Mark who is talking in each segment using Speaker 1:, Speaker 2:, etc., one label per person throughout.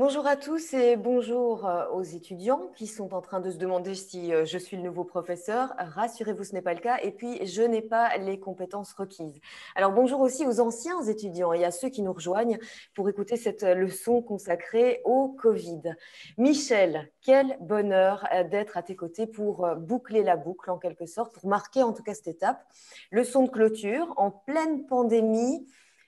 Speaker 1: Bonjour à tous et bonjour aux étudiants qui sont en train de se demander si je suis le nouveau professeur. Rassurez-vous, ce n'est pas le cas. Et puis, je n'ai pas les compétences requises. Alors, bonjour aussi aux anciens étudiants et à ceux qui nous rejoignent pour écouter cette leçon consacrée au Covid. Michel, quel bonheur d'être à tes côtés pour boucler la boucle en quelque sorte, pour marquer en tout cas cette étape. Leçon de clôture en pleine pandémie.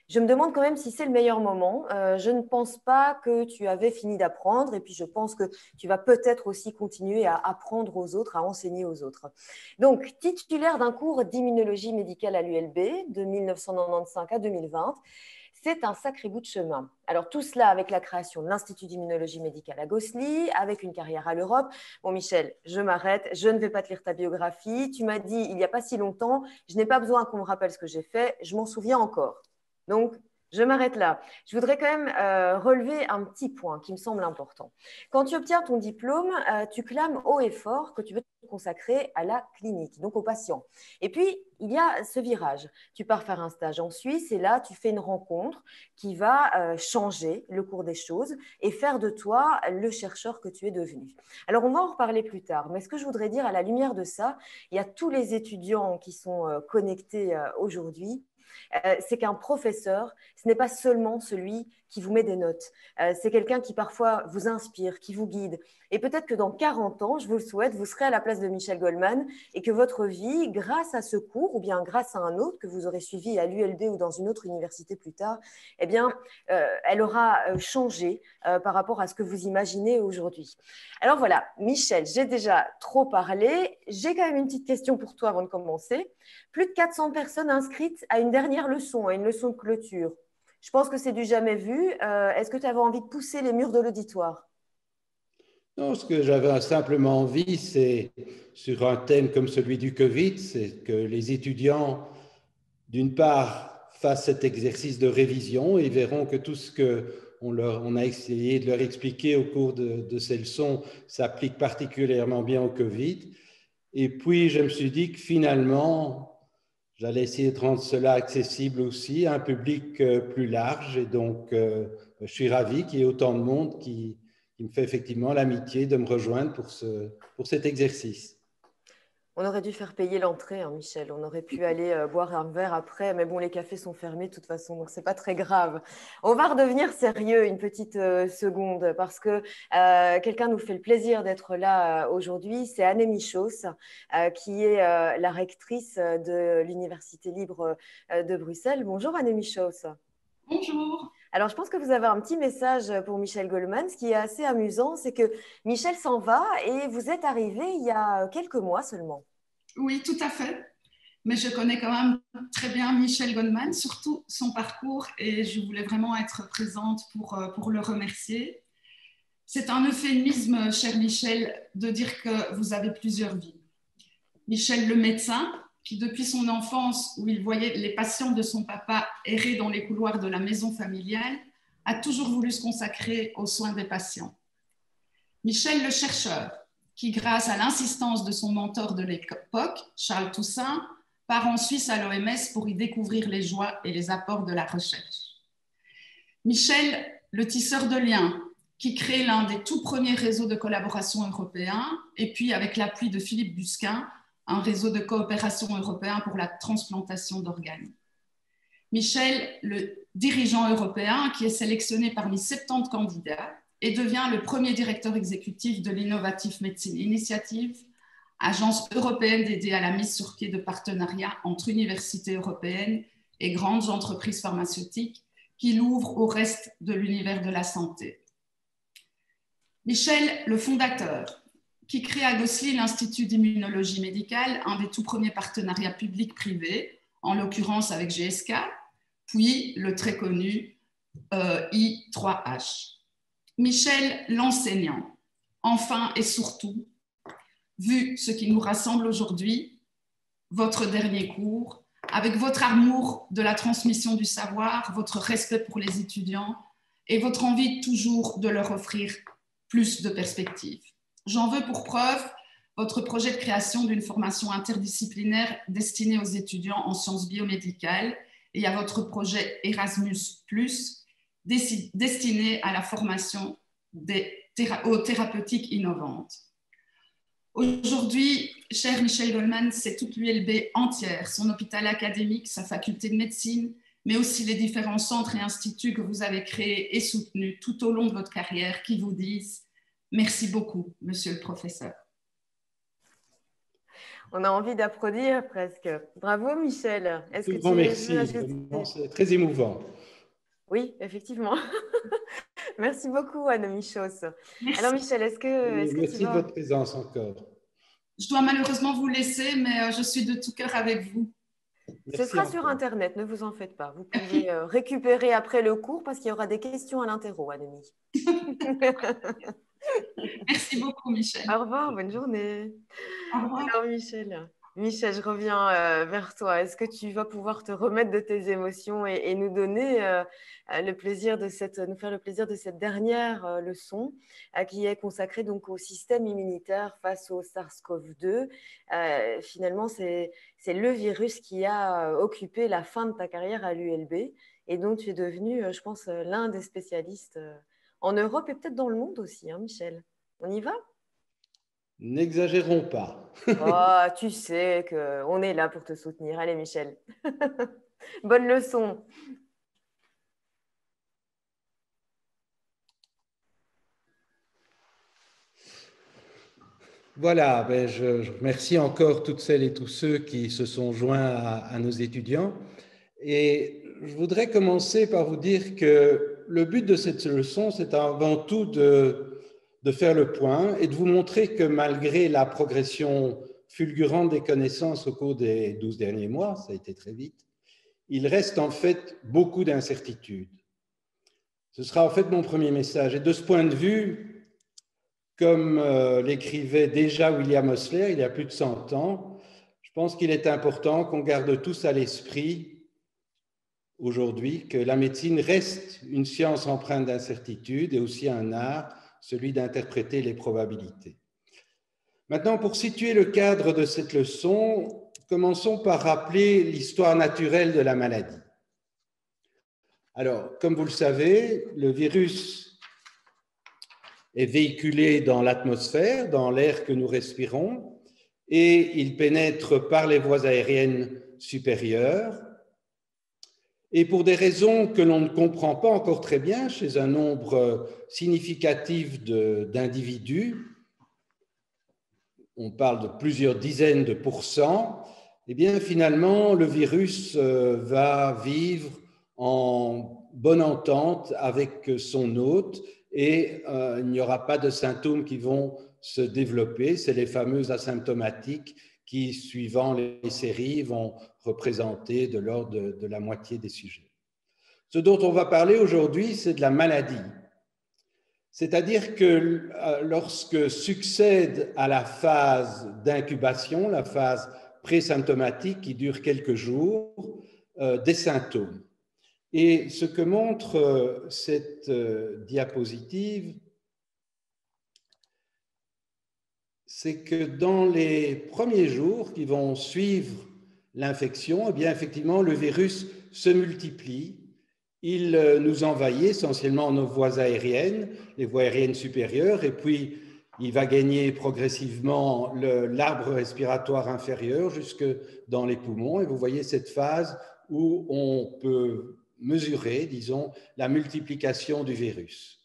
Speaker 1: Je me demande quand même si c'est le meilleur moment. Je ne pense pas que tu avais fini d'apprendre et puis je pense que tu vas peut-être aussi continuer à apprendre aux autres, à enseigner aux autres. Donc, titulaire d'un cours d'immunologie médicale à l'ULB de 1995 à 2020, c'est un sacré bout de chemin. Alors, tout cela avec la création de l'Institut d'immunologie médicale à Gosselies, avec une carrière à l'Europe. Bon, Michel, je m'arrête, je ne vais pas te lire ta biographie. Tu m'as dit il n'y a pas si longtemps, je n'ai pas besoin qu'on me rappelle ce que j'ai fait, je m'en souviens encore. Donc, je m'arrête là. Je voudrais quand même relever un petit point qui me semble important. Quand tu obtiens ton diplôme, tu clames haut et fort que tu veux te consacrer à la clinique, donc aux patients. Et puis, il y a ce virage. Tu pars faire un stage en Suisse et là, tu fais une rencontre qui va changer le cours des choses et faire de toi le chercheur que tu es devenu. Alors, on va en reparler plus tard, mais ce que je voudrais dire à la lumière de ça, il y a tous les étudiants qui sont connectés aujourd'hui. C'est qu'un professeur, ce n'est pas seulement celui qui vous met des notes. C'est quelqu'un qui parfois vous inspire, qui vous guide. Et peut-être que dans 40 ans, je vous le souhaite, vous serez à la place de Michel Goldman et que votre vie, grâce à ce cours ou bien grâce à un autre que vous aurez suivi à l'ULB ou dans une autre université plus tard, eh bien, elle aura changé par rapport à ce que vous imaginez aujourd'hui. Alors voilà, Michel, j'ai déjà trop parlé. J'ai quand même une petite question pour toi avant de commencer. Plus de 400 personnes inscrites à une dernière leçon, à une leçon de clôture. Je pense que c'est du jamais vu. Est-ce que tu avais envie de pousser les murs de l'auditoire?
Speaker 2: Non, ce que j'avais simplement envie, c'est sur un thème comme celui du Covid, c'est que les étudiants, d'une part, fassent cet exercice de révision et verront que tout ce qu'on a essayé de leur expliquer au cours de ces leçons s'applique particulièrement bien au Covid. Et puis, je me suis dit que finalement, j'allais essayer de rendre cela accessible aussi à un public plus large. Et donc, je suis ravi qu'il y ait autant de monde qui me fait effectivement l'amitié de me rejoindre pour cet exercice.
Speaker 1: On aurait dû faire payer l'entrée, hein, Michel. On aurait pu aller boire un verre après, mais bon, les cafés sont fermés de toute façon, donc c'est pas très grave. On va redevenir sérieux une petite seconde parce que quelqu'un nous fait le plaisir d'être là aujourd'hui. C'est Anne Michos, qui est la rectrice de l'Université libre de Bruxelles. Bonjour Anne Michos.
Speaker 3: Bonjour.
Speaker 1: Alors, je pense que vous avez un petit message pour Michel Goldman. Ce qui est assez amusant, c'est que Michel s'en va et vous êtes arrivé il y a quelques mois seulement.
Speaker 3: Oui, tout à fait. Mais je connais quand même très bien Michel Goldman, surtout son parcours, et je voulais vraiment être présente pour le remercier. C'est un euphémisme, cher Michel, de dire que vous avez plusieurs vies. Michel le médecin, qui depuis son enfance, où il voyait les patients de son papa errer dans les couloirs de la maison familiale, a toujours voulu se consacrer aux soins des patients. Michel le chercheur, qui, grâce à l'insistance de son mentor de l'époque, Charles Toussaint, part en Suisse à l'OMS pour y découvrir les joies et les apports de la recherche. Michel, le tisseur de liens, qui crée l'un des tout premiers réseaux de collaboration européens, et puis avec l'appui de Philippe Busquin, un réseau de coopération européen pour la transplantation d'organes. Michel, le dirigeant européen qui est sélectionné parmi 70 candidats et devient le premier directeur exécutif de l'Innovative Medicine Initiative, agence européenne dédiée à la mise sur pied de partenariats entre universités européennes et grandes entreprises pharmaceutiques qui l'ouvrent au reste de l'univers de la santé. Michel, le fondateur, qui crée à Gosselies l'Institut d'immunologie médicale, un des tout premiers partenariats publics-privés, en l'occurrence avec GSK, puis le très connu I3H. Michel, l'enseignant, enfin et surtout, vu ce qui nous rassemble aujourd'hui, votre dernier cours, avec votre amour de la transmission du savoir, votre respect pour les étudiants et votre envie toujours de leur offrir plus de perspectives. J'en veux pour preuve votre projet de création d'une formation interdisciplinaire destinée aux étudiants en sciences biomédicales et à votre projet Erasmus+, destiné à la formation aux thérapeutiques innovantes. Aujourd'hui, cher Michel Goldman, c'est toute l'ULB entière, son hôpital académique, sa faculté de médecine, mais aussi les différents centres et instituts que vous avez créés et soutenus tout au long de votre carrière qui vous disent merci beaucoup, monsieur le professeur.
Speaker 1: On a envie d'applaudir presque. Bravo, Michel.
Speaker 2: Est-ce que tu merci, c'est très émouvant.
Speaker 1: Oui, effectivement. Merci beaucoup, Anne Michos. Alors, Michel, est-ce que
Speaker 2: merci de votre présence encore.
Speaker 3: Je dois malheureusement vous laisser, mais je suis de tout cœur avec vous.
Speaker 1: Ce sera sur Internet, ne vous en faites pas. Vous pouvez récupérer après le cours parce qu'il y aura des questions à l'interro, Annemie.
Speaker 3: Merci beaucoup, Michel.
Speaker 1: Au revoir, bonne journée.
Speaker 3: Au revoir.
Speaker 1: Alors, Michel, je reviens vers toi. Est-ce que tu vas pouvoir te remettre de tes émotions et nous donner nous faire le plaisir de cette dernière leçon qui est consacrée donc au système immunitaire face au SARS-CoV-2. Finalement, c'est le virus qui a occupé la fin de ta carrière à l'ULB et dont tu es devenu, je pense, l'un des spécialistes en Europe et peut-être dans le monde aussi, hein, Michel. On y va ?
Speaker 2: N'exagérons pas.
Speaker 1: Oh, tu sais qu'on est là pour te soutenir. Allez, Michel. Bonne leçon.
Speaker 2: Voilà, je remercie encore toutes celles et tous ceux qui se sont joints à nos étudiants. Et je voudrais commencer par vous dire que le but de cette leçon, c'est avant tout de faire le point et de vous montrer que malgré la progression fulgurante des connaissances au cours des 12 derniers mois, ça a été très vite, il reste en fait beaucoup d'incertitudes. Ce sera en fait mon premier message. Et de ce point de vue, comme l'écrivait déjà William Osler il y a plus de 100 ans, je pense qu'il est important qu'on garde tous à l'esprit aujourd'hui que la médecine reste une science empreinte d'incertitude et aussi un art, celui d'interpréter les probabilités. Maintenant, pour situer le cadre de cette leçon, commençons par rappeler l'histoire naturelle de la maladie. Alors, comme vous le savez, le virus est véhiculé dans l'atmosphère, dans l'air que nous respirons, et il pénètre par les voies aériennes supérieures. Et pour des raisons que l'on ne comprend pas encore très bien chez un nombre significatif d'individus, on parle de plusieurs dizaines de pourcents, eh bien finalement le virus va vivre en bonne entente avec son hôte et il n'y aura pas de symptômes qui vont se développer. C'est les fameux asymptomatiques qui, suivant les séries, vont représenter de l'ordre de la moitié des sujets. Ce dont on va parler aujourd'hui, c'est de la maladie. C'est-à-dire que lorsque succède à la phase d'incubation, la phase présymptomatique qui dure quelques jours, des symptômes. Et ce que montre cette diapositive, c'est que dans les premiers jours qui vont suivre l'infection, eh bien effectivement, le virus se multiplie. Il nous envahit essentiellement nos voies aériennes, les voies aériennes supérieures, et puis il va gagner progressivement l'arbre respiratoire inférieur jusque dans les poumons. Et vous voyez cette phase où on peut mesurer, disons, la multiplication du virus.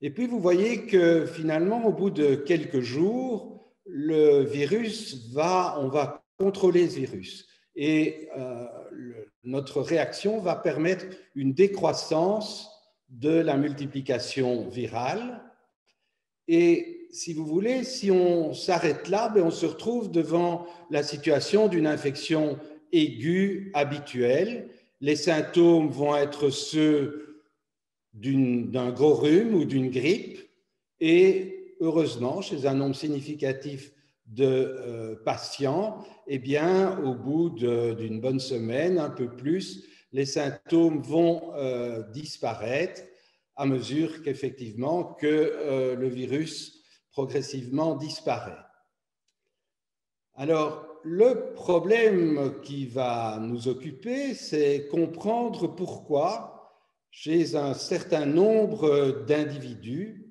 Speaker 2: Et puis, vous voyez que finalement, au bout de quelques jours, on va contrôler ce virus. Et notre réaction va permettre une décroissance de la multiplication virale. Et si vous voulez, si on s'arrête là, on se retrouve devant la situation d'une infection aiguë habituelle. Les symptômes vont être ceux d'un gros rhume ou d'une grippe, et heureusement, chez un nombre significatif de patients, eh bien, au bout d'une bonne semaine, un peu plus, les symptômes vont disparaître à mesure qu'effectivement que le virus progressivement disparaît. Alors, le problème qui va nous occuper, c'est comprendre pourquoi chez un certain nombre d'individus,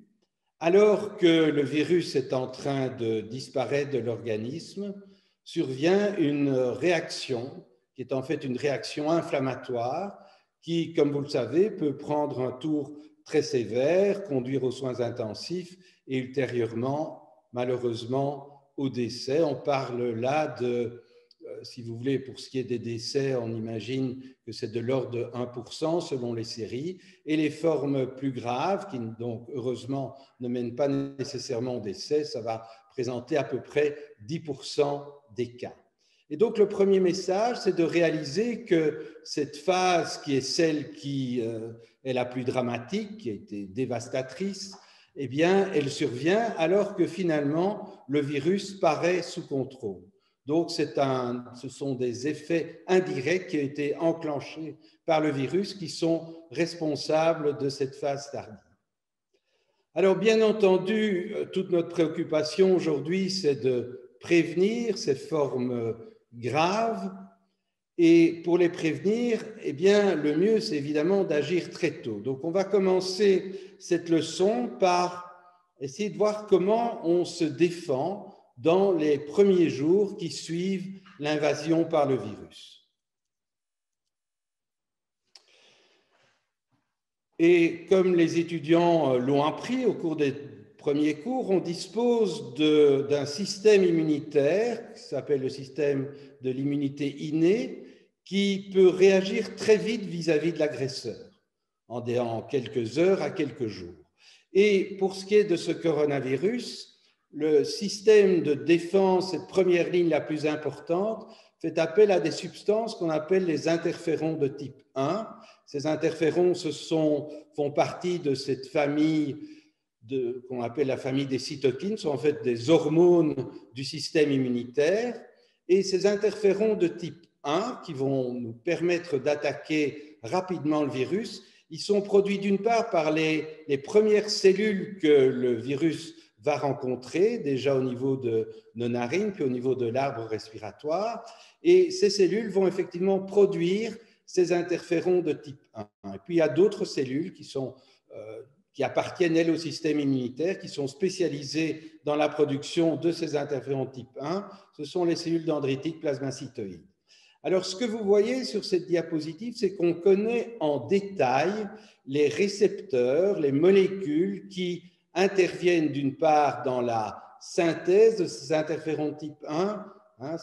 Speaker 2: alors que le virus est en train de disparaître de l'organisme, survient une réaction qui est en fait une réaction inflammatoire qui, comme vous le savez, peut prendre un tour très sévère, conduire aux soins intensifs et ultérieurement, malheureusement, au décès. On parle là de, si vous voulez, pour ce qui est des décès, on imagine que c'est de l'ordre de 1% selon les séries, et les formes plus graves, qui donc heureusement ne mènent pas nécessairement au décès, ça va présenter à peu près 10% des cas. Et donc le premier message, c'est de réaliser que cette phase qui est celle qui est la plus dramatique, qui a été dévastatrice, eh bien, elle survient alors que finalement le virus paraît sous contrôle. Donc ce sont des effets indirects qui ont été enclenchés par le virus qui sont responsables de cette phase tardive. Alors bien entendu, toute notre préoccupation aujourd'hui, c'est de prévenir ces formes graves. Et pour les prévenir, eh bien, le mieux, c'est évidemment d'agir très tôt. Donc, on va commencer cette leçon par essayer de voir comment on se défend dans les premiers jours qui suivent l'invasion par le virus. Et comme les étudiants l'ont appris au cours des premiers cours, on dispose d'un système immunitaire qui s'appelle le système de l'immunité innée, qui peut réagir très vite vis-à-vis de l'agresseur, en quelques heures à quelques jours. Et pour ce qui est de ce coronavirus, le système de défense, cette première ligne la plus importante, fait appel à des substances qu'on appelle les interférons de type 1. Ces interférons font partie de cette famille qu'on appelle la famille des cytokines, sont en fait des hormones du système immunitaire. Et ces interférons de type 1, qui vont nous permettre d'attaquer rapidement le virus, ils sont produits d'une part par les premières cellules que le virus va rencontrer, déjà au niveau de nos narines, puis au niveau de l'arbre respiratoire. Et ces cellules vont effectivement produire ces interférons de type 1. Et puis il y a d'autres cellules qui appartiennent, elles, au système immunitaire, qui sont spécialisées dans la production de ces interférons de type 1. Ce sont les cellules dendritiques plasmacytoïdes. Alors, ce que vous voyez sur cette diapositive, c'est qu'on connaît en détail les récepteurs, les molécules qui interviennent d'une part dans la synthèse de ces interférons de type 1,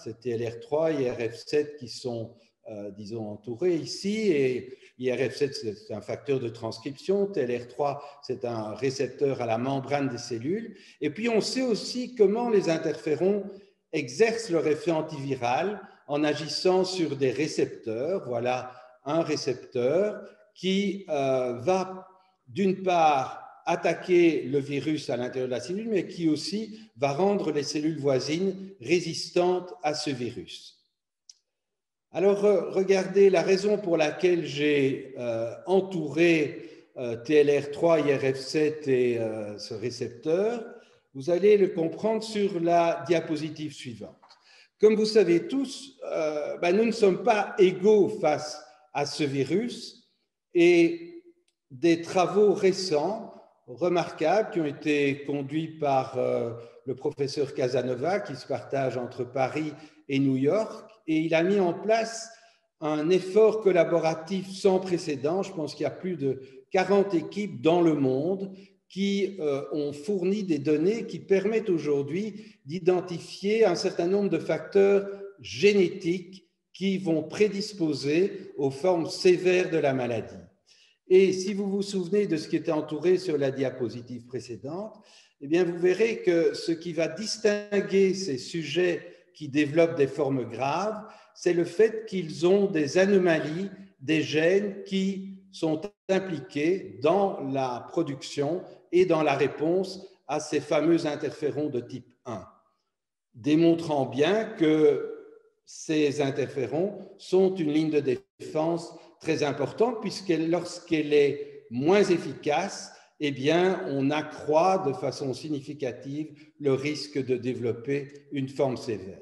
Speaker 2: c'est TLR3 et IRF7 qui sont, disons, entourés ici, et IRF7, c'est un facteur de transcription, TLR3, c'est un récepteur à la membrane des cellules, et puis on sait aussi comment les interférons exercent leur effet antiviral en agissant sur des récepteurs. Voilà un récepteur qui va d'une part attaquer le virus à l'intérieur de la cellule, mais qui aussi va rendre les cellules voisines résistantes à ce virus. Alors, regardez la raison pour laquelle j'ai entouré TLR3, IRF7 et ce récepteur. Vous allez le comprendre sur la diapositive suivante. Comme vous savez tous, nous ne sommes pas égaux face à ce virus, et des travaux récents, remarquables, qui ont été conduits par le professeur Casanova, qui se partage entre Paris et New York, et il a mis en place un effort collaboratif sans précédent. Je pense qu'il y a plus de 40 équipes dans le monde qui ont fourni des données qui permettent aujourd'hui d'identifier un certain nombre de facteurs génétiques qui vont prédisposer aux formes sévères de la maladie. Et si vous vous souvenez de ce qui était entouré sur la diapositive précédente, eh bien vous verrez que ce qui va distinguer ces sujets qui développent des formes graves, c'est le fait qu'ils ont des anomalies des gènes qui sont impliqués dans la production et dans la réponse à ces fameux interférons de type 1, démontrant bien que ces interférons sont une ligne de défense très importante, puisque lorsqu'elle est moins efficace, eh bien, on accroît de façon significative le risque de développer une forme sévère.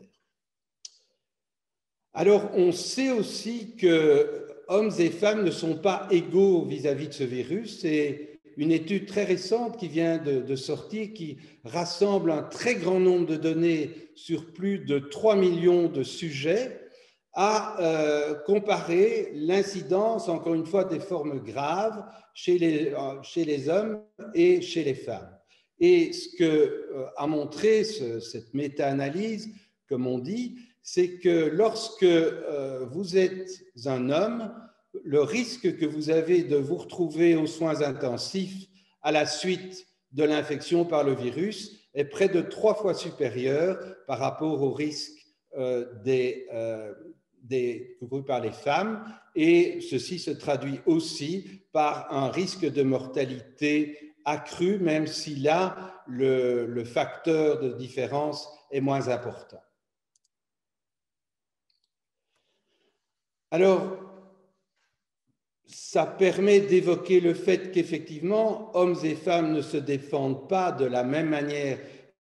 Speaker 2: Alors, on sait aussi que hommes et femmes ne sont pas égaux vis-à-vis de ce virus. C'est une étude très récente qui vient de sortir, qui rassemble un très grand nombre de données sur plus de 3 millions de sujets, a comparé l'incidence, encore une fois, des formes graves chez les hommes et chez les femmes. Et ce que a montré cette méta-analyse, comme on dit, c'est que lorsque vous êtes un homme, le risque que vous avez de vous retrouver aux soins intensifs à la suite de l'infection par le virus est près de 3 fois supérieur par rapport au risque courus par les femmes, et ceci se traduit aussi par un risque de mortalité accru, même si là, le facteur de différence est moins important. Alors, ça permet d'évoquer le fait qu'effectivement, hommes et femmes ne se défendent pas de la même manière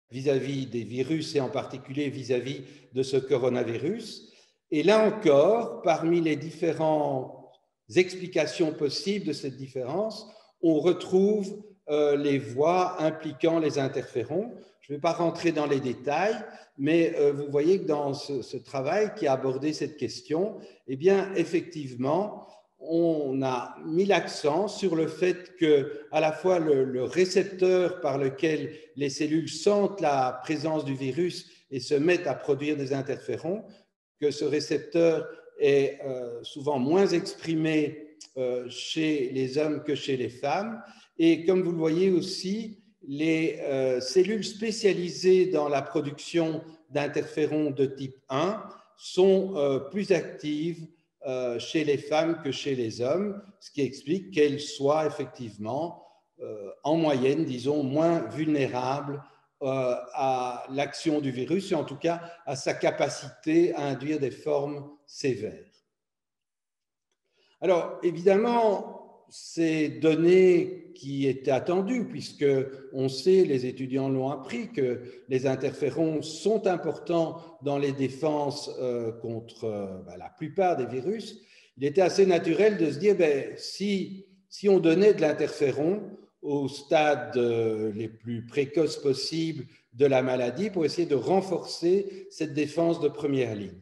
Speaker 2: vis-à-vis des virus et en particulier vis-à-vis de ce coronavirus. Et là encore, parmi les différentes explications possibles de cette différence, on retrouve les voies impliquant les interférons. Je ne vais pas rentrer dans les détails, mais vous voyez que dans ce travail qui a abordé cette question, eh bien, effectivement, on a mis l'accent sur le fait que, à la fois, le récepteur par lequel les cellules sentent la présence du virus et se mettent à produire des interférons, que ce récepteur est souvent moins exprimé chez les hommes que chez les femmes. Et comme vous le voyez aussi, les cellules spécialisées dans la production d'interférons de type 1 sont plus actives chez les femmes que chez les hommes, ce qui explique qu'elles soient effectivement, en moyenne, disons, moins vulnérables à l'action du virus et en tout cas à sa capacité à induire des formes sévères. Alors, évidemment, ces données qui étaient attendues, puisque on sait, les étudiants l'ont appris, que les interférons sont importants dans les défenses contre la plupart des virus, il était assez naturel de se dire, si on donnait de l'interféron au stade les plus précoces possibles de la maladie pour essayer de renforcer cette défense de première ligne.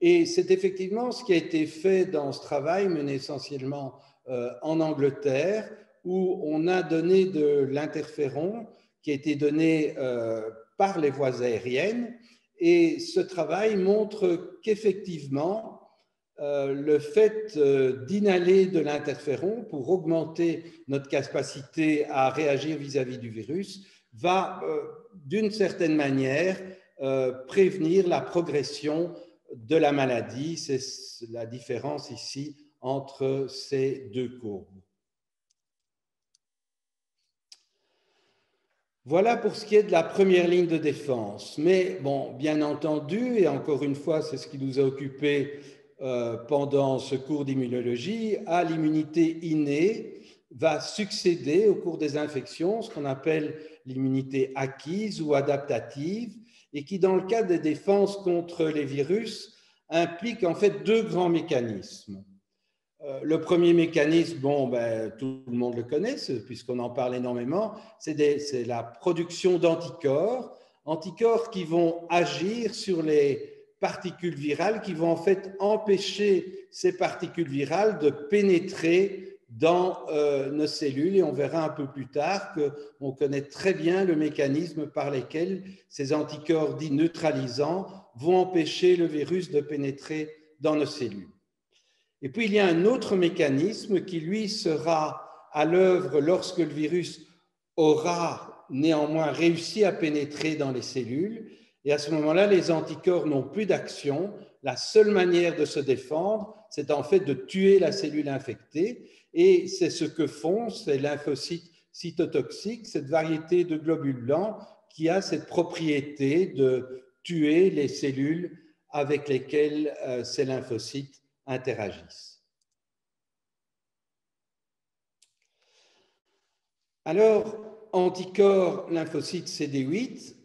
Speaker 2: Et c'est effectivement ce qui a été fait dans ce travail mené essentiellement en Angleterre, où on a donné de l'interféron qui a été donné par les voies aériennes. Et ce travail montre qu'effectivement, le fait d'inhaler de l'interféron pour augmenter notre capacité à réagir vis-à-vis du virus va, d'une certaine manière, prévenir la progression de la maladie. C'est la différence ici entre ces deux courbes. Voilà pour ce qui est de la première ligne de défense. Mais bon, bien entendu, et encore une fois, c'est ce qui nous a occupés pendant ce cours d'immunologie, à l'immunité innée va succéder au cours des infections ce qu'on appelle l'immunité acquise ou adaptative, et qui, dans le cas des défenses contre les virus, implique en fait deux grands mécanismes. Le premier mécanisme, tout le monde le connaît, puisqu'on en parle énormément, c'est la production d'anticorps, anticorps qui vont agir sur les particules virales, qui vont en fait empêcher ces particules virales de pénétrer dans nos cellules. Et on verra un peu plus tard qu'on connaît très bien le mécanisme par lequel ces anticorps dits neutralisants vont empêcher le virus de pénétrer dans nos cellules. Et puis, il y a un autre mécanisme qui, lui, sera à l'œuvre lorsque le virus aura néanmoins réussi à pénétrer dans les cellules. Et à ce moment-là, les anticorps n'ont plus d'action. La seule manière de se défendre, c'est en fait de tuer la cellule infectée. Et c'est ce que font ces lymphocytes cytotoxiques, cette variété de globules blancs qui a cette propriété de tuer les cellules avec lesquelles ces lymphocytes interagissent. Alors, anticorps lymphocytes CD8,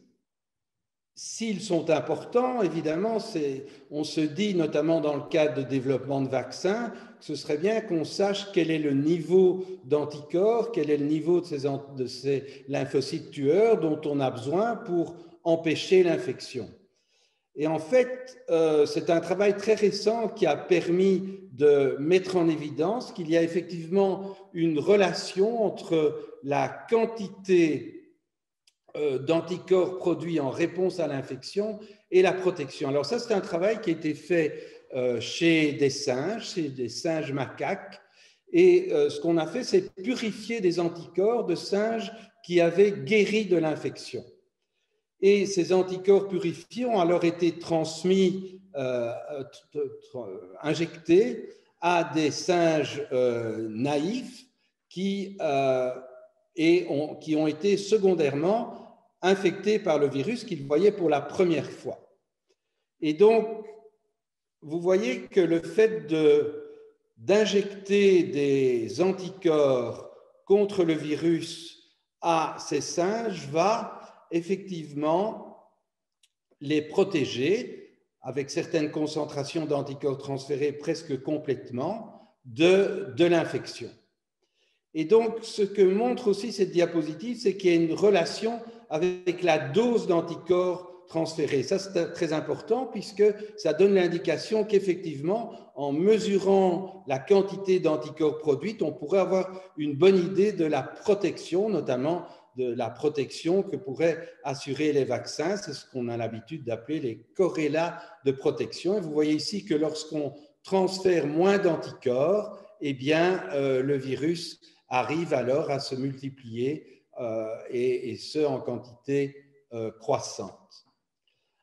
Speaker 2: s'ils sont importants, évidemment, on se dit, notamment dans le cadre de développement de vaccins, que ce serait bien qu'on sache quel est le niveau d'anticorps, quel est le niveau de ces lymphocytes tueurs dont on a besoin pour empêcher l'infection. Et en fait, c'est un travail très récent qui a permis de mettre en évidence qu'il y a effectivement une relation entre la quantité d'anticorps produits en réponse à l'infection et la protection. Alors ça, c'est un travail qui a été fait chez des singes macaques. Et ce qu'on a fait, c'est purifier des anticorps de singes qui avaient guéri de l'infection. Et ces anticorps purifiés ont alors été transmis, injectés à des singes naïfs qui ont été secondairement infectés par le virus qu'ils voyaient pour la première fois. Et donc, vous voyez que le fait d'injecter des anticorps contre le virus à ces singes va effectivement les protéger avec certaines concentrations d'anticorps transférés presque complètement de l'infection. Et donc, ce que montre aussi cette diapositive, c'est qu'il y a une relation avec la dose d'anticorps transférés. Ça, c'est très important puisque ça donne l'indication qu'effectivement, en mesurant la quantité d'anticorps produite, on pourrait avoir une bonne idée de la protection, notamment de la protection que pourraient assurer les vaccins. C'est ce qu'on a l'habitude d'appeler les corrélats de protection. Et vous voyez ici que lorsqu'on transfère moins d'anticorps, eh bien, le virus arrive alors à se multiplier et ce en quantité croissante.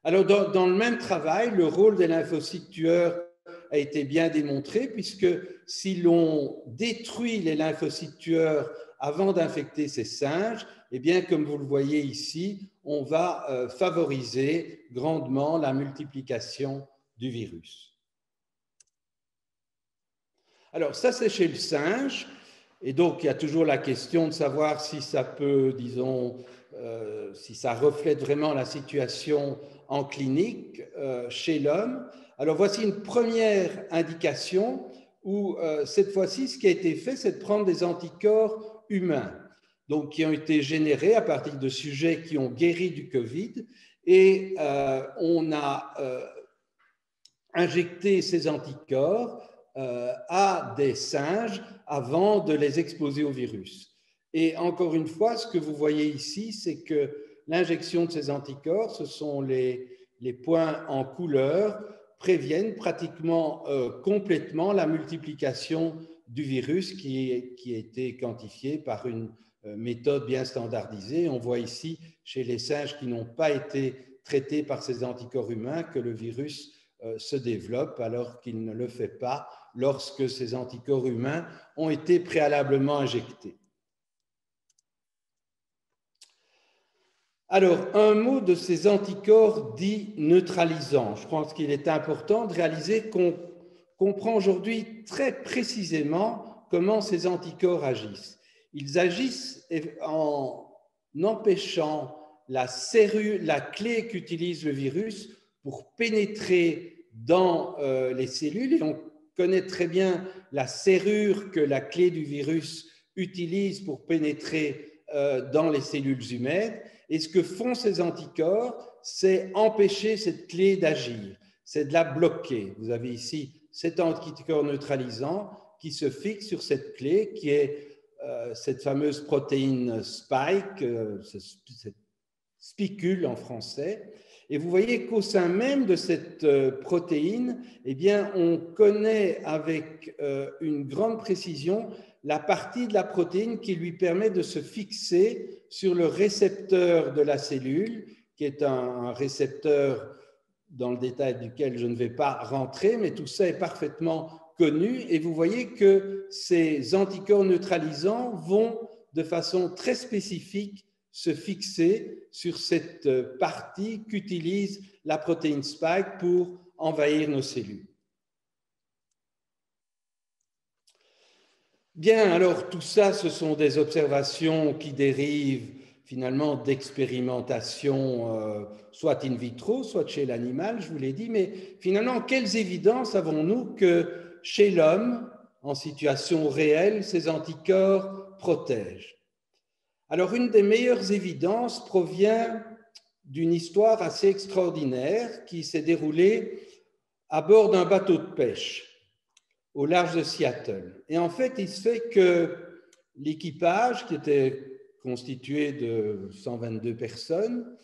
Speaker 2: Alors, dans le même travail, le rôle des lymphocytes tueurs a été bien démontré puisque si l'on détruit les lymphocytes tueurs avant d'infecter ces singes, eh bien, comme vous le voyez ici, on va favoriser grandement la multiplication du virus. Alors, ça, c'est chez le singe. Et donc, il y a toujours la question de savoir si ça peut, disons, si ça reflète vraiment la situation en clinique chez l'homme. Alors, voici une première indication où, cette fois-ci, ce qui a été fait, c'est de prendre des anticorps humains, donc qui ont été générés à partir de sujets qui ont guéri du Covid. Et on a injecté ces anticorps à des singes avant de les exposer au virus. Et encore une fois, ce que vous voyez ici, c'est que l'injection de ces anticorps, ce sont les points en couleur, préviennent pratiquement complètement la multiplication du virus qui a été quantifié par une méthode bien standardisée. On voit ici, chez les singes qui n'ont pas été traités par ces anticorps humains, que le virus se développe alors qu'il ne le fait pas lorsque ces anticorps humains ont été préalablement injectés. Alors, un mot de ces anticorps dits neutralisants. Je pense qu'il est important de réaliser qu'on comprend aujourd'hui très précisément comment ces anticorps agissent. Ils agissent en empêchant la clé qu'utilise le virus pour pénétrer dans les cellules. Et on connaît très bien la serrure que la clé du virus utilise pour pénétrer dans les cellules humaines. Et ce que font ces anticorps, c'est empêcher cette clé d'agir, c'est de la bloquer. Vous avez ici cet anticorps neutralisant qui se fixe sur cette clé, qui est cette fameuse protéine spike, cette spicule en français. Et vous voyez qu'au sein même de cette protéine, eh bien, on connaît avec une grande précision la partie de la protéine qui lui permet de se fixer sur le récepteur de la cellule, qui est un récepteur dans le détail duquel je ne vais pas rentrer, mais tout ça est parfaitement connu. Et vous voyez que ces anticorps neutralisants vont de façon très spécifique se fixer sur cette partie qu'utilise la protéine spike pour envahir nos cellules. Bien, alors tout ça, ce sont des observations qui dérivent finalement d'expérimentation, soit in vitro, soit chez l'animal, je vous l'ai dit, mais finalement, quelles évidences avons-nous que chez l'homme, en situation réelle, ces anticorps protègent? Alors, une des meilleures évidences provient d'une histoire assez extraordinaire qui s'est déroulée à bord d'un bateau de pêche au large de Seattle. Et en fait, il se fait que l'équipage, qui était constitué de 122 personnes,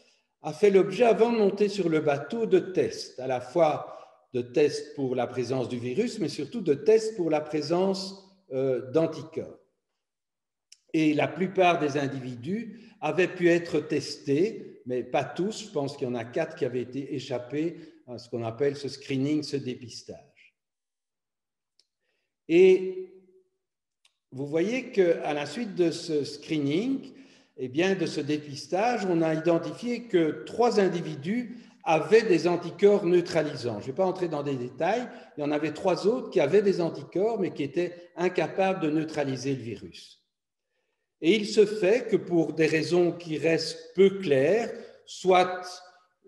Speaker 2: a fait l'objet, avant de monter sur le bateau, de tests, à la fois de tests pour la présence du virus, mais surtout de tests pour la présence d'anticorps. Et la plupart des individus avaient pu être testés, mais pas tous. Je pense qu'il y en a 4 qui avaient été échappés à ce qu'on appelle ce screening, ce dépistage. Et vous voyez qu'à la suite de ce screening, eh bien, de ce dépistage, on a identifié que 3 individus avaient des anticorps neutralisants. Je ne vais pas entrer dans des détails. Il y en avait 3 autres qui avaient des anticorps, mais qui étaient incapables de neutraliser le virus. Et il se fait que pour des raisons qui restent peu claires, soit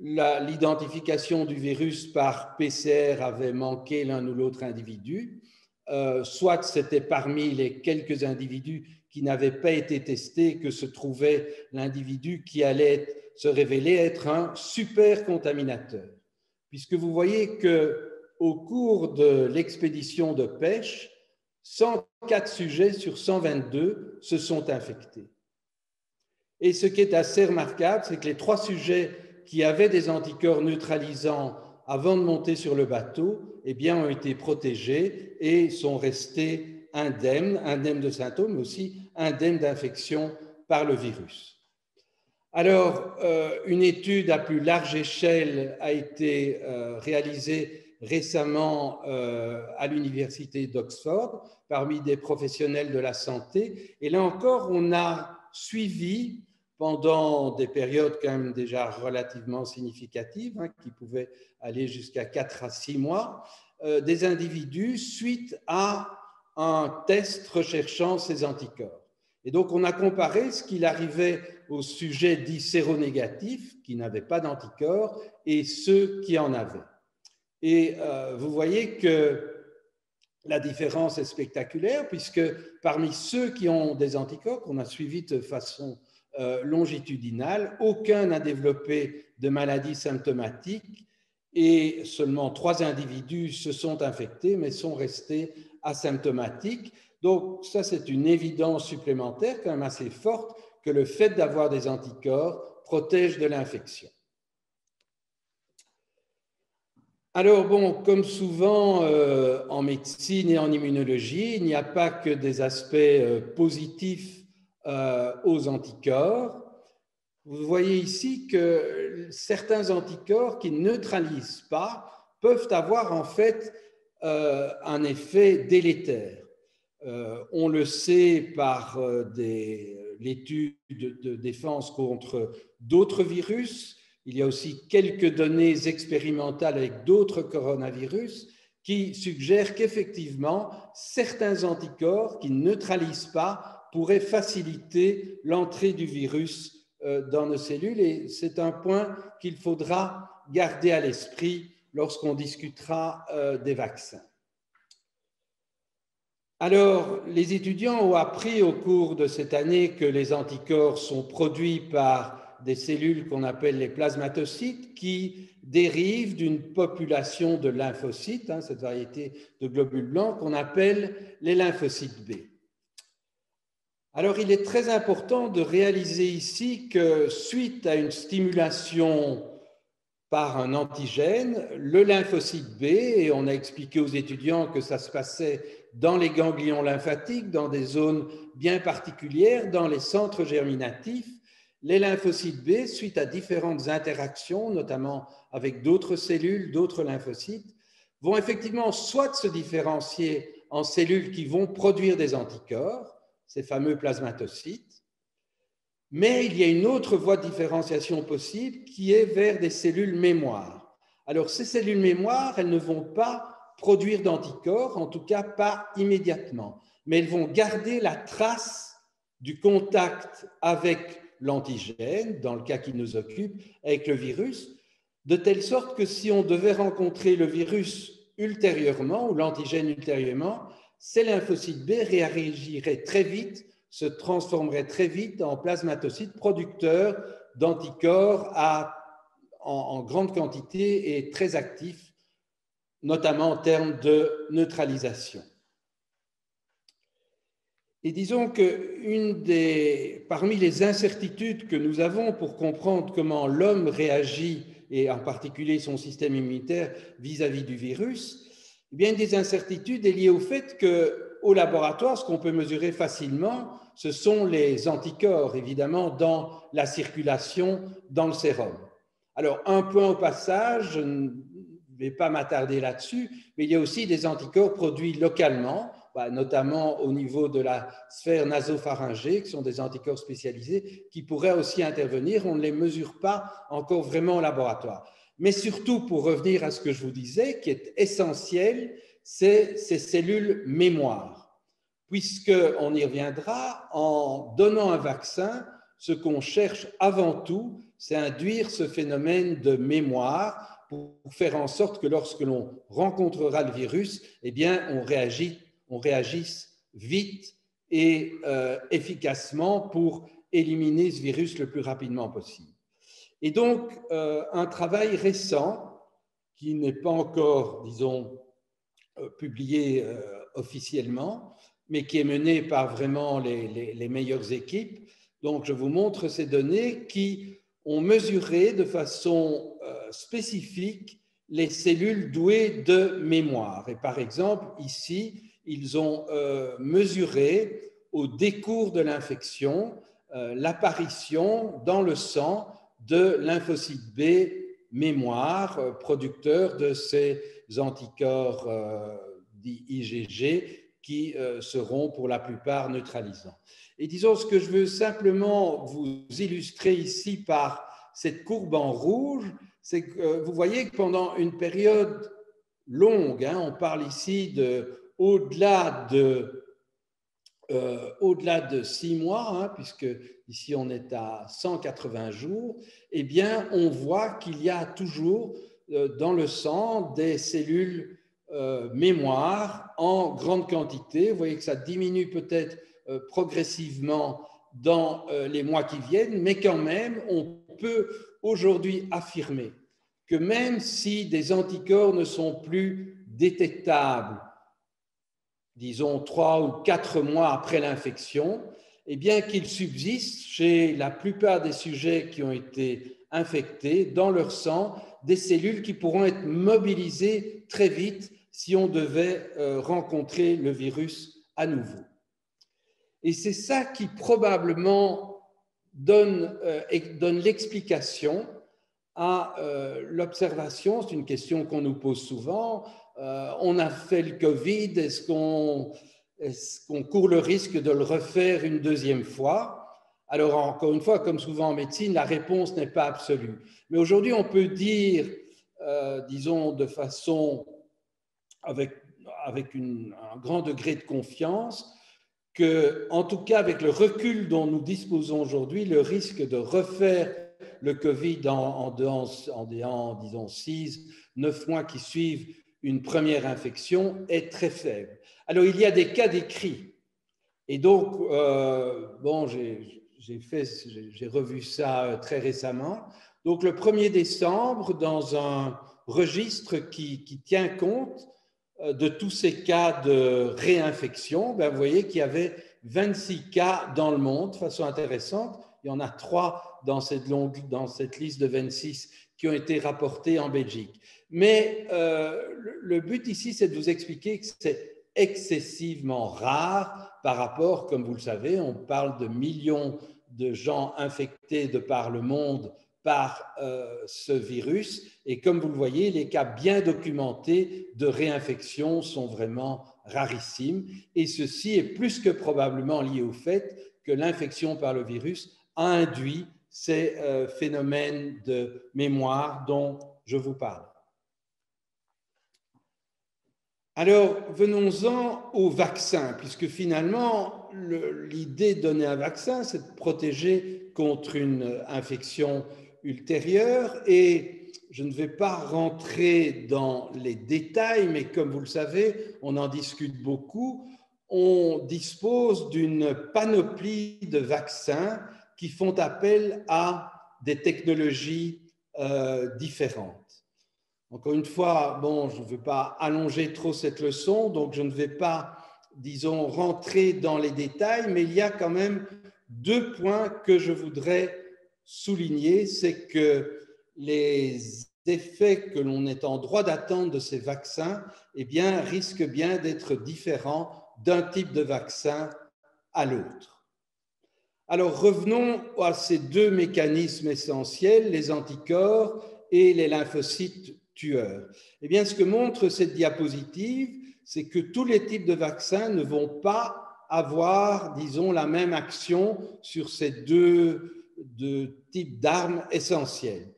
Speaker 2: l'identification du virus par PCR avait manqué l'un ou l'autre individu, soit c'était parmi les quelques individus qui n'avaient pas été testés que se trouvait l'individu qui allait se révéler être un super contaminateur. Puisque vous voyez qu'au cours de l'expédition de pêche, 104 sujets sur 122 se sont infectés. Et ce qui est assez remarquable, c'est que les 3 sujets qui avaient des anticorps neutralisants avant de monter sur le bateau, eh bien, ont été protégés et sont restés indemnes de symptômes, mais aussi indemnes d'infection par le virus. Alors, une étude à plus large échelle a été réalisée récemment à l'université d'Oxford parmi des professionnels de la santé. Et là encore, on a suivi pendant des périodes quand même déjà relativement significatives, qui pouvaient aller jusqu'à 4 à 6 mois, des individus suite à un test recherchant ces anticorps. Et donc, on a comparé ce qu'il arrivait aux sujets dits séronégatifs, qui n'avaient pas d'anticorps, et ceux qui en avaient. Et vous voyez que la différence est spectaculaire, puisque parmi ceux qui ont des anticorps, qu'on a suivis de façon longitudinale, aucun n'a développé de maladie symptomatique, et seulement 3 individus se sont infectés, mais sont restés asymptomatiques. Donc, ça, c'est une évidence supplémentaire, quand même assez forte, que le fait d'avoir des anticorps protège de l'infection. Alors, bon, comme souvent en médecine et en immunologie, il n'y a pas que des aspects positifs aux anticorps. Vous voyez ici que certains anticorps qui ne neutralisent pas peuvent avoir en fait un effet délétère. On le sait par l'étude de défense contre d'autres virus. Il y a aussi quelques données expérimentales avec d'autres coronavirus qui suggèrent qu'effectivement, certains anticorps qui ne neutralisent pas pourraient faciliter l'entrée du virus dans nos cellules. Et c'est un point qu'il faudra garder à l'esprit lorsqu'on discutera des vaccins. Alors, les étudiants ont appris au cours de cette année que les anticorps sont produits par des cellules qu'on appelle les plasmatocytes qui dérivent d'une population de lymphocytes, cette variété de globules blancs qu'on appelle les lymphocytes B. Alors, il est très important de réaliser ici que suite à une stimulation par un antigène, le lymphocyte B, et on a expliqué aux étudiants que ça se passait dans les ganglions lymphatiques, dans des zones bien particulières, dans les centres germinatifs, les lymphocytes B, suite à différentes interactions, notamment avec d'autres cellules, d'autres lymphocytes, vont effectivement soit se différencier en cellules qui vont produire des anticorps, ces fameux plasmatocytes, mais il y a une autre voie de différenciation possible qui est vers des cellules mémoire. Alors, ces cellules mémoire, elles ne vont pas produire d'anticorps, en tout cas pas immédiatement, mais elles vont garder la trace du contact avec l'antigène, dans le cas qui nous occupe, avec le virus, de telle sorte que si on devait rencontrer le virus ultérieurement ou l'antigène ultérieurement, ces lymphocytes B réagiraient très vite, se transformeraient très vite en plasmatocytes producteurs d'anticorps en grande quantité et très actifs, notamment en termes de neutralisation. Et disons que parmi les incertitudes que nous avons pour comprendre comment l'homme réagit, et en particulier son système immunitaire vis-à-vis du virus, eh bien, une des incertitudes est liée au fait qu'au laboratoire, ce qu'on peut mesurer facilement, ce sont les anticorps, évidemment, dans la circulation, dans le sérum. Alors, un point au passage, je ne vais pas m'attarder là-dessus, mais il y a aussi des anticorps produits localement, notamment au niveau de la sphère nasopharyngée, qui sont des anticorps spécialisés, qui pourraient aussi intervenir. On ne les mesure pas encore vraiment au laboratoire. Mais surtout, pour revenir à ce que je vous disais, qui est essentiel, c'est ces cellules mémoire. Puisqu'on y reviendra, en donnant un vaccin, ce qu'on cherche avant tout, c'est induire ce phénomène de mémoire pour faire en sorte que lorsque l'on rencontrera le virus, eh bien, on réagisse vite et efficacement pour éliminer ce virus le plus rapidement possible. Et donc, un travail récent, qui n'est pas encore, disons, publié officiellement, mais qui est mené par vraiment les meilleures équipes. Donc, je vous montre ces données qui ont mesuré de façon spécifique les cellules douées de mémoire. Et par exemple, ici, ils ont mesuré au décours de l'infection l'apparition dans le sang de lymphocytes B mémoire, producteurs de ces anticorps dits IgG qui seront pour la plupart neutralisants. Et disons, ce que je veux simplement vous illustrer ici par cette courbe en rouge, c'est que vous voyez que pendant une période longue, on parle ici au-delà de 6 mois, puisque ici on est à 180 jours, eh bien on voit qu'il y a toujours dans le sang des cellules mémoire en grande quantité. Vous voyez que ça diminue peut-être progressivement dans les mois qui viennent, mais quand même on peut aujourd'hui affirmer que même si des anticorps ne sont plus détectables, disons 3 ou 4 mois après l'infection, eh bien qu'il subsiste chez la plupart des sujets qui ont été infectés dans leur sang des cellules qui pourront être mobilisées très vite si on devait rencontrer le virus à nouveau. Et c'est ça qui probablement donne l'explication à l'observation. C'est une question qu'on nous pose souvent. On a fait le Covid, est-ce qu'on court le risque de le refaire une deuxième fois? Alors, encore une fois, comme souvent en médecine, la réponse n'est pas absolue. Mais aujourd'hui, on peut dire, disons, de façon avec un grand degré de confiance, que, en tout cas, avec le recul dont nous disposons aujourd'hui, le risque de refaire le Covid en disons, 6, 9 mois qui suivent une première infection est très faible. Alors, il y a des cas décrits. Et donc, bon, j'ai revu ça très récemment. Donc, le 1er décembre, dans un registre qui tient compte de tous ces cas de réinfection, vous voyez qu'il y avait 26 cas dans le monde, de façon intéressante. Il y en a 3 dans cette liste de 26 qui ont été rapportés en Belgique. Mais le but ici, c'est de vous expliquer que c'est excessivement rare par rapport, comme vous le savez, on parle de millions de gens infectés de par le monde par ce virus. Et comme vous le voyez, les cas bien documentés de réinfection sont vraiment rarissimes. Et ceci est plus que probablement lié au fait que l'infection par le virus a induit ces phénomènes de mémoire dont je vous parle. Alors, venons-en au vaccin, puisque finalement, l'idée de donner un vaccin, c'est de protéger contre une infection ultérieure. Et je ne vais pas rentrer dans les détails, mais comme vous le savez, on en discute beaucoup. On dispose d'une panoplie de vaccins qui font appel à des technologies différentes. Encore une fois, bon, je ne veux pas allonger trop cette leçon, donc je ne vais pas, disons, rentrer dans les détails, mais il y a quand même deux points que je voudrais souligner. C'est que les effets que l'on est en droit d'attendre de ces vaccins, eh bien, risquent bien d'être différents d'un type de vaccin à l'autre. Alors, revenons à ces deux mécanismes essentiels, les anticorps et les lymphocytes tueurs. Eh bien, ce que montre cette diapositive, c'est que tous les types de vaccins ne vont pas avoir, disons, la même action sur ces deux types d'armes essentielles.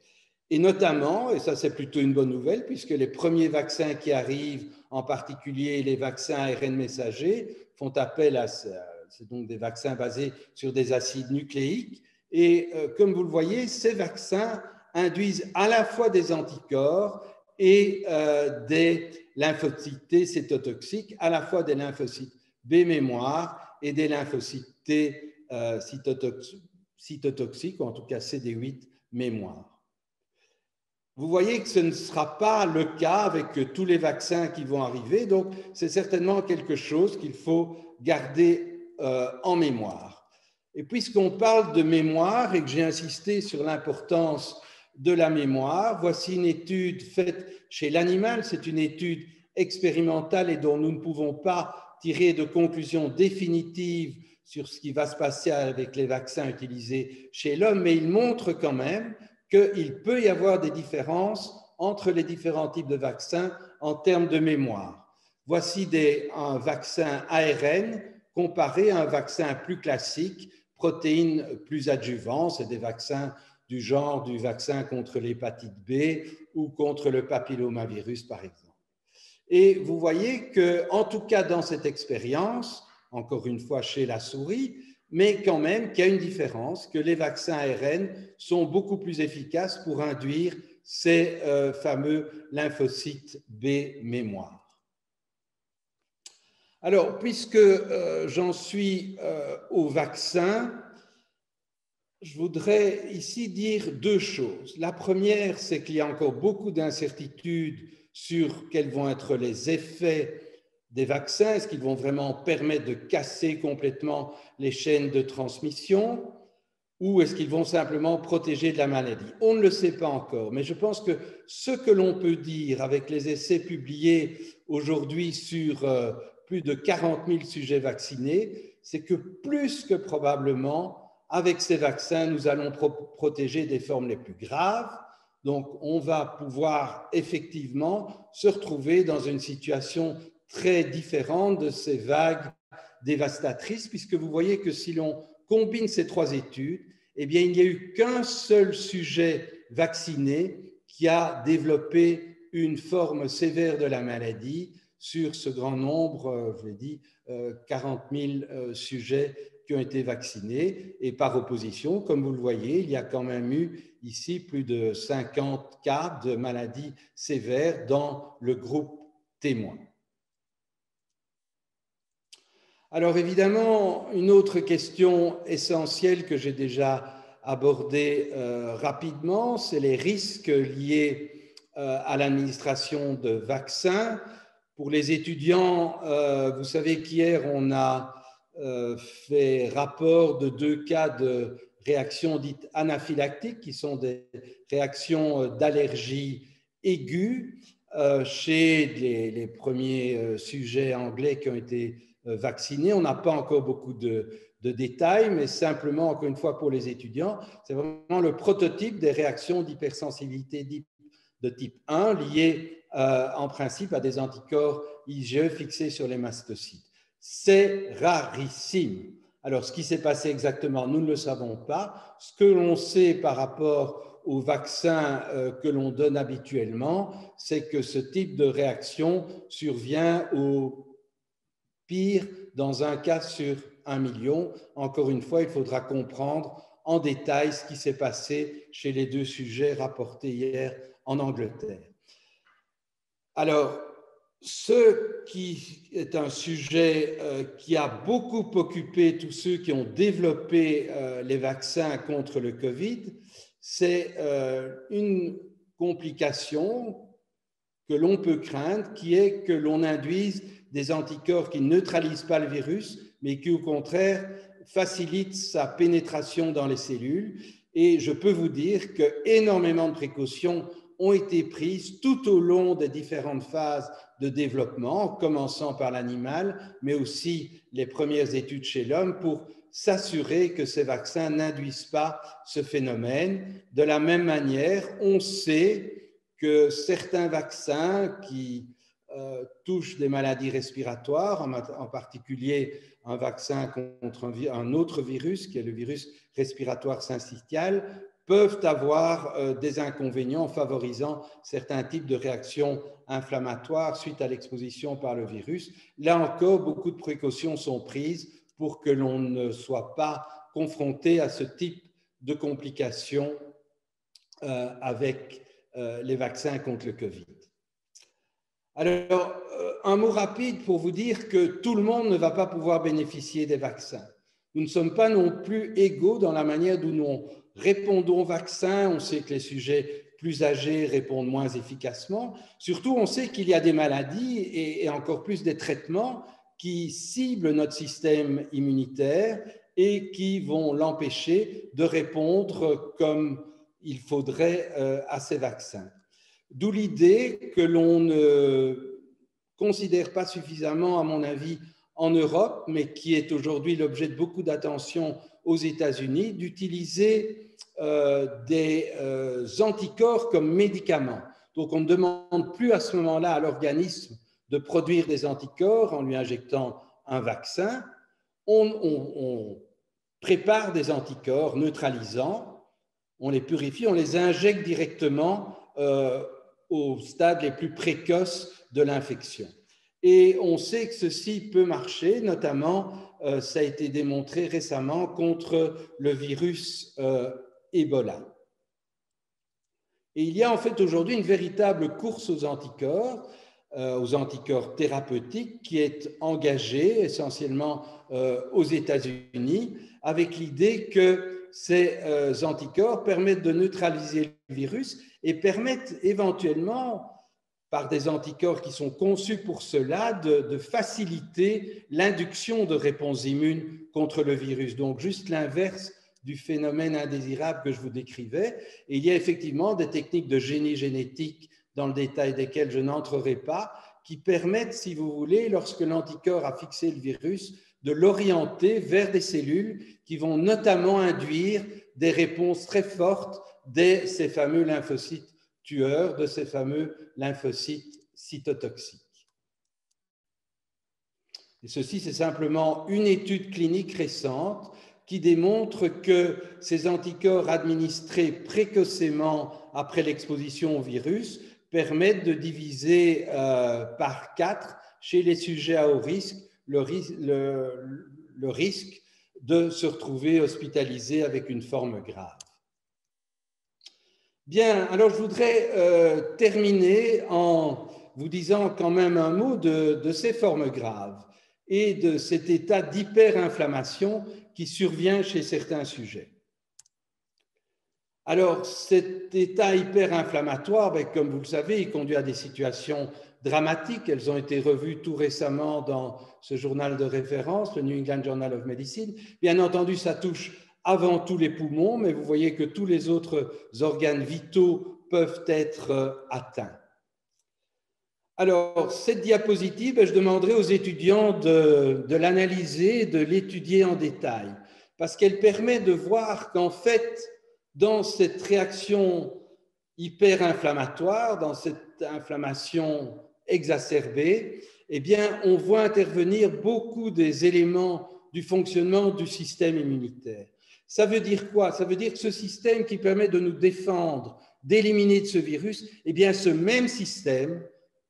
Speaker 2: Et notamment, et ça c'est plutôt une bonne nouvelle, puisque les premiers vaccins qui arrivent, en particulier les vaccins ARN messagers, font appel à ça. C'est donc des vaccins basés sur des acides nucléiques. Et comme vous le voyez, ces vaccins induisent à la fois des anticorps et des lymphocytes T cytotoxiques, à la fois des lymphocytes B mémoire et des lymphocytes T cytotoxiques, ou en tout cas CD8 mémoire. Vous voyez que ce ne sera pas le cas avec tous les vaccins qui vont arriver, donc c'est certainement quelque chose qu'il faut garder en mémoire. Et puisqu'on parle de mémoire et que j'ai insisté sur l'importance de la mémoire, voici une étude faite chez l'animal. C'est une étude expérimentale et dont nous ne pouvons pas tirer de conclusions définitives sur ce qui va se passer avec les vaccins utilisés chez l'homme, mais il montre quand même qu'il peut y avoir des différences entre les différents types de vaccins en termes de mémoire. Voici un vaccin ARN comparé à un vaccin plus classique, protéines plus adjuvants. C'est des vaccins du genre du vaccin contre l'hépatite B ou contre le papillomavirus, par exemple. Et vous voyez qu'en tout cas dans cette expérience, encore une fois chez la souris, mais quand même qu'il y a une différence, que les vaccins ARN sont beaucoup plus efficaces pour induire ces fameux lymphocytes B mémoire. Alors, puisque j'en suis au vaccin, je voudrais ici dire deux choses. La première, c'est qu'il y a encore beaucoup d'incertitudes sur quels vont être les effets des vaccins. Est-ce qu'ils vont vraiment permettre de casser complètement les chaînes de transmission ou est-ce qu'ils vont simplement protéger de la maladie? On ne le sait pas encore, mais je pense que ce que l'on peut dire avec les essais publiés aujourd'hui sur plus de 40 000 sujets vaccinés, c'est que plus que probablement, avec ces vaccins, nous allons protéger des formes les plus graves. Donc, on va pouvoir effectivement se retrouver dans une situation très différente de ces vagues dévastatrices, puisque vous voyez que si l'on combine ces trois études, eh bien, il n'y a eu qu'un seul sujet vacciné qui a développé une forme sévère de la maladie sur ce grand nombre, je l'ai dit, 40 000 sujets qui ont été vaccinés. Et par opposition, comme vous le voyez, il y a quand même eu ici plus de 50 cas de maladies sévères dans le groupe témoin. Alors évidemment, une autre question essentielle que j'ai déjà abordée rapidement, c'est les risques liés à l'administration de vaccins. Pour les étudiants, vous savez qu'hier, on a fait rapport de 2 cas de réactions dites anaphylactiques, qui sont des réactions d'allergie aiguë chez les premiers sujets anglais qui ont été vaccinés. On n'a pas encore beaucoup de détails, mais simplement, encore une fois, pour les étudiants, c'est vraiment le prototype des réactions d'hypersensibilité de type 1 liées en principe à des anticorps IgE fixés sur les mastocytes. C'est rarissime. Alors, ce qui s'est passé exactement, nous ne le savons pas. Ce que l'on sait par rapport aux vaccins que l'on donne habituellement, c'est que ce type de réaction survient au pire dans un cas sur 1 million. Encore une fois, il faudra comprendre en détail ce qui s'est passé chez les 2 sujets rapportés hier en Angleterre. Alors, ce qui est un sujet qui a beaucoup occupé tous ceux qui ont développé les vaccins contre le Covid, c'est une complication que l'on peut craindre, qui est que l'on induise des anticorps qui ne neutralisent pas le virus, mais qui, au contraire, facilitent sa pénétration dans les cellules. Et je peux vous dire qu'énormément de précautions ont été prises tout au long des différentes phases de développement, en commençant par l'animal, mais aussi les premières études chez l'homme, pour s'assurer que ces vaccins n'induisent pas ce phénomène. De la même manière, on sait que certains vaccins qui touchent des maladies respiratoires, en particulier un vaccin contre un autre virus, qui est le virus respiratoire syncytial, peuvent avoir des inconvénients en favorisant certains types de réactions inflammatoires suite à l'exposition par le virus. Là encore, beaucoup de précautions sont prises pour que l'on ne soit pas confronté à ce type de complications avec les vaccins contre le Covid. Alors, un mot rapide pour vous dire que tout le monde ne va pas pouvoir bénéficier des vaccins. Nous ne sommes pas non plus égaux dans la manière dont nous répondons aux vaccins. On sait que les sujets plus âgés répondent moins efficacement. Surtout, on sait qu'il y a des maladies et encore plus des traitements qui ciblent notre système immunitaire et qui vont l'empêcher de répondre comme il faudrait à ces vaccins. D'où l'idée que l'on ne considère pas suffisamment, à mon avis, en Europe, mais qui est aujourd'hui l'objet de beaucoup d'attention aux États-Unis, d'utiliser des anticorps comme médicaments. Donc, on ne demande plus à ce moment-là à l'organisme de produire des anticorps en lui injectant un vaccin. On prépare des anticorps neutralisants, on les purifie, on les injecte directement au stade les plus précoces de l'infection. Et on sait que ceci peut marcher, notamment, ça a été démontré récemment contre le virus Ebola. Et il y a en fait aujourd'hui une véritable course aux anticorps thérapeutiques qui est engagée essentiellement aux États-Unis, avec l'idée que ces anticorps permettent de neutraliser le virus et permettent éventuellement, par des anticorps qui sont conçus pour cela, de faciliter l'induction de réponses immunes contre le virus. Donc, juste l'inverse du phénomène indésirable que je vous décrivais. Et il y a effectivement des techniques de génie génétique, dans le détail desquelles je n'entrerai pas, qui permettent, si vous voulez, lorsque l'anticorps a fixé le virus, de l'orienter vers des cellules qui vont notamment induire des réponses très fortes de ces fameux lymphocytes tueurs, de ces fameux lymphocytes cytotoxiques. Et ceci, c'est simplement une étude clinique récente qui démontre que ces anticorps administrés précocement après l'exposition au virus permettent de diviser par 4 chez les sujets à haut risque le risque de se retrouver hospitalisé avec une forme grave. Bien, alors je voudrais terminer en vous disant quand même un mot de ces formes graves et de cet état d'hyperinflammation qui survient chez certains sujets. Alors, cet état hyperinflammatoire, comme vous le savez, il conduit à des situations dramatiques. Elles ont été revues tout récemment dans ce journal de référence, le New England Journal of Medicine. Bien entendu, ça touche avant tout les poumons, mais vous voyez que tous les autres organes vitaux peuvent être atteints. Alors, cette diapositive, je demanderai aux étudiants de l'analyser, de l'étudier en détail, parce qu'elle permet de voir qu'en fait, dans cette réaction hyperinflammatoire, dans cette inflammation exacerbée, eh bien, on voit intervenir beaucoup des éléments du fonctionnement du système immunitaire. Ça veut dire quoi? Ça veut dire que ce système qui permet de nous défendre, d'éliminer de ce virus, eh bien, ce même système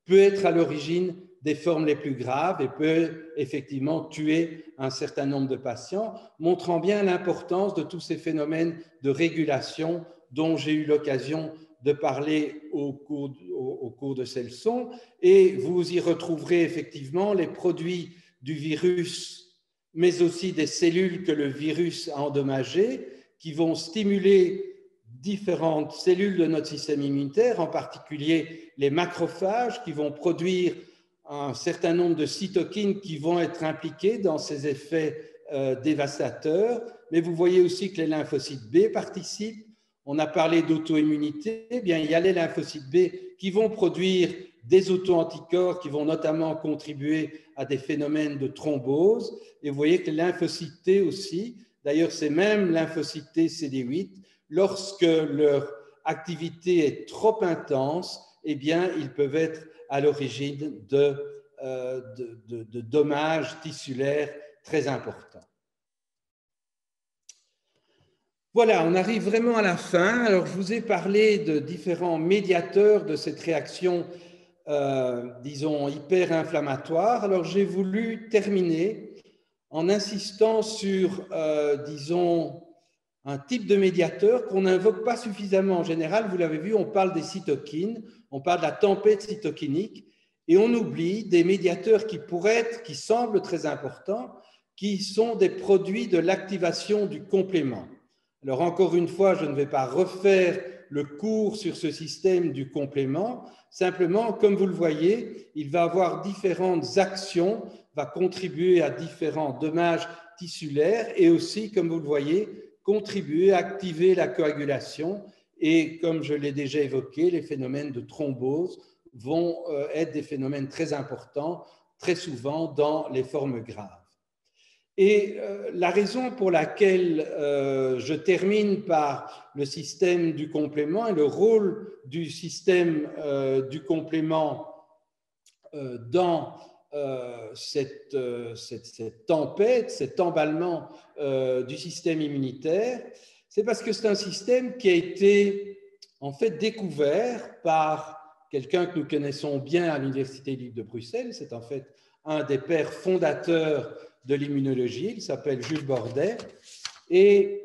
Speaker 2: peut être à l'origine des formes les plus graves et peut effectivement tuer un certain nombre de patients, montrant bien l'importance de tous ces phénomènes de régulation dont j'ai eu l'occasion de parler au cours de ces leçons. Et vous y retrouverez effectivement les produits du virus, mais aussi des cellules que le virus a endommagées, qui vont stimuler différentes cellules de notre système immunitaire, en particulier les macrophages, qui vont produire un certain nombre de cytokines qui vont être impliquées dans ces effets dévastateurs. Mais vous voyez aussi que les lymphocytes B participent. On a parlé d'auto-immunité. Eh bien, il y a les lymphocytes B qui vont produire des auto-anticorps qui vont notamment contribuer à des phénomènes de thrombose. Et vous voyez que les lymphocytes T aussi, d'ailleurs, ces mêmes lymphocytes T CD8, lorsque leur activité est trop intense, eh bien, ils peuvent être à l'origine de dommages tissulaires très importants. Voilà, on arrive vraiment à la fin. Alors, je vous ai parlé de différents médiateurs de cette réaction, disons, hyper-inflammatoire. Alors, j'ai voulu terminer en insistant sur, disons, un type de médiateur qu'on n'invoque pas suffisamment en général. Vous l'avez vu, on parle des cytokines, on parle de la tempête cytokinique, et on oublie des médiateurs qui semblent très importants, qui sont des produits de l'activation du complément. Alors, encore une fois, je ne vais pas refaire le cours sur ce système du complément. Simplement, comme vous le voyez, il va avoir différentes actions, va contribuer à différents dommages tissulaires et aussi, comme vous le voyez, contribuer à activer la coagulation. Et comme je l'ai déjà évoqué, les phénomènes de thrombose vont être des phénomènes très importants, très souvent dans les formes graves. Et la raison pour laquelle je termine par le système du complément et le rôle du système du complément dans cette tempête, cet emballement du système immunitaire, c'est parce que c'est un système qui a été en fait découvert par quelqu'un que nous connaissons bien à l'Université libre de Bruxelles. C'est en fait un des pères fondateurs de l'immunologie, il s'appelle Jules Bordet, et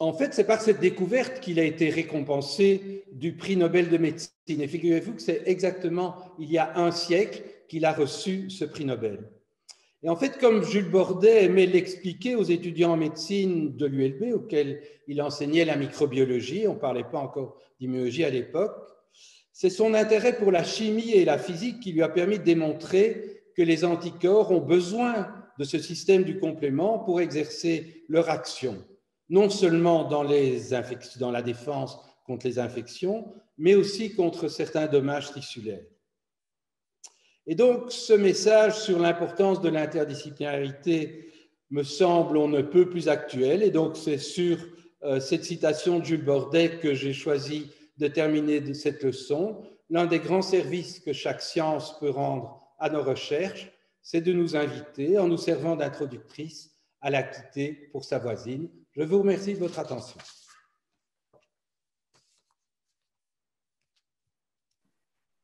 Speaker 2: en fait, c'est par cette découverte qu'il a été récompensé du prix Nobel de médecine. Et figurez-vous que c'est exactement il y a un siècle qu'il a reçu ce prix Nobel. Et en fait, comme Jules Bordet aimait l'expliquer aux étudiants en médecine de l'ULB, auxquels il enseignait la microbiologie, on ne parlait pas encore d'immunologie à l'époque, c'est son intérêt pour la chimie et la physique qui lui a permis de démontrer que les anticorps ont besoin de ce système du complément pour exercer leur action, non seulement dans la défense contre les infections, mais aussi contre certains dommages tissulaires. Et donc, ce message sur l'importance de l'interdisciplinarité me semble on ne peut plus actuel. Et donc, c'est sur cette citation de Jules Bordet que j'ai choisi de terminer cette leçon. L'un des grands services que chaque science peut rendre à nos recherches, c'est de nous inviter, en nous servant d'introductrice, à la quitter pour sa voisine. Je vous remercie de votre attention.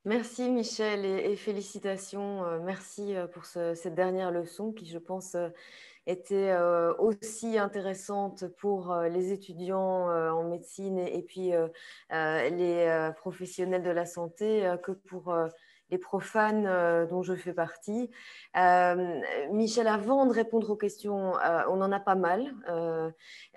Speaker 1: Merci Michel et félicitations. Merci pour cette dernière leçon qui, je pense, était aussi intéressante pour les étudiants en médecine et puis les professionnels de la santé que pour les profanes dont je fais partie. Michel, avant de répondre aux questions, on en a pas mal,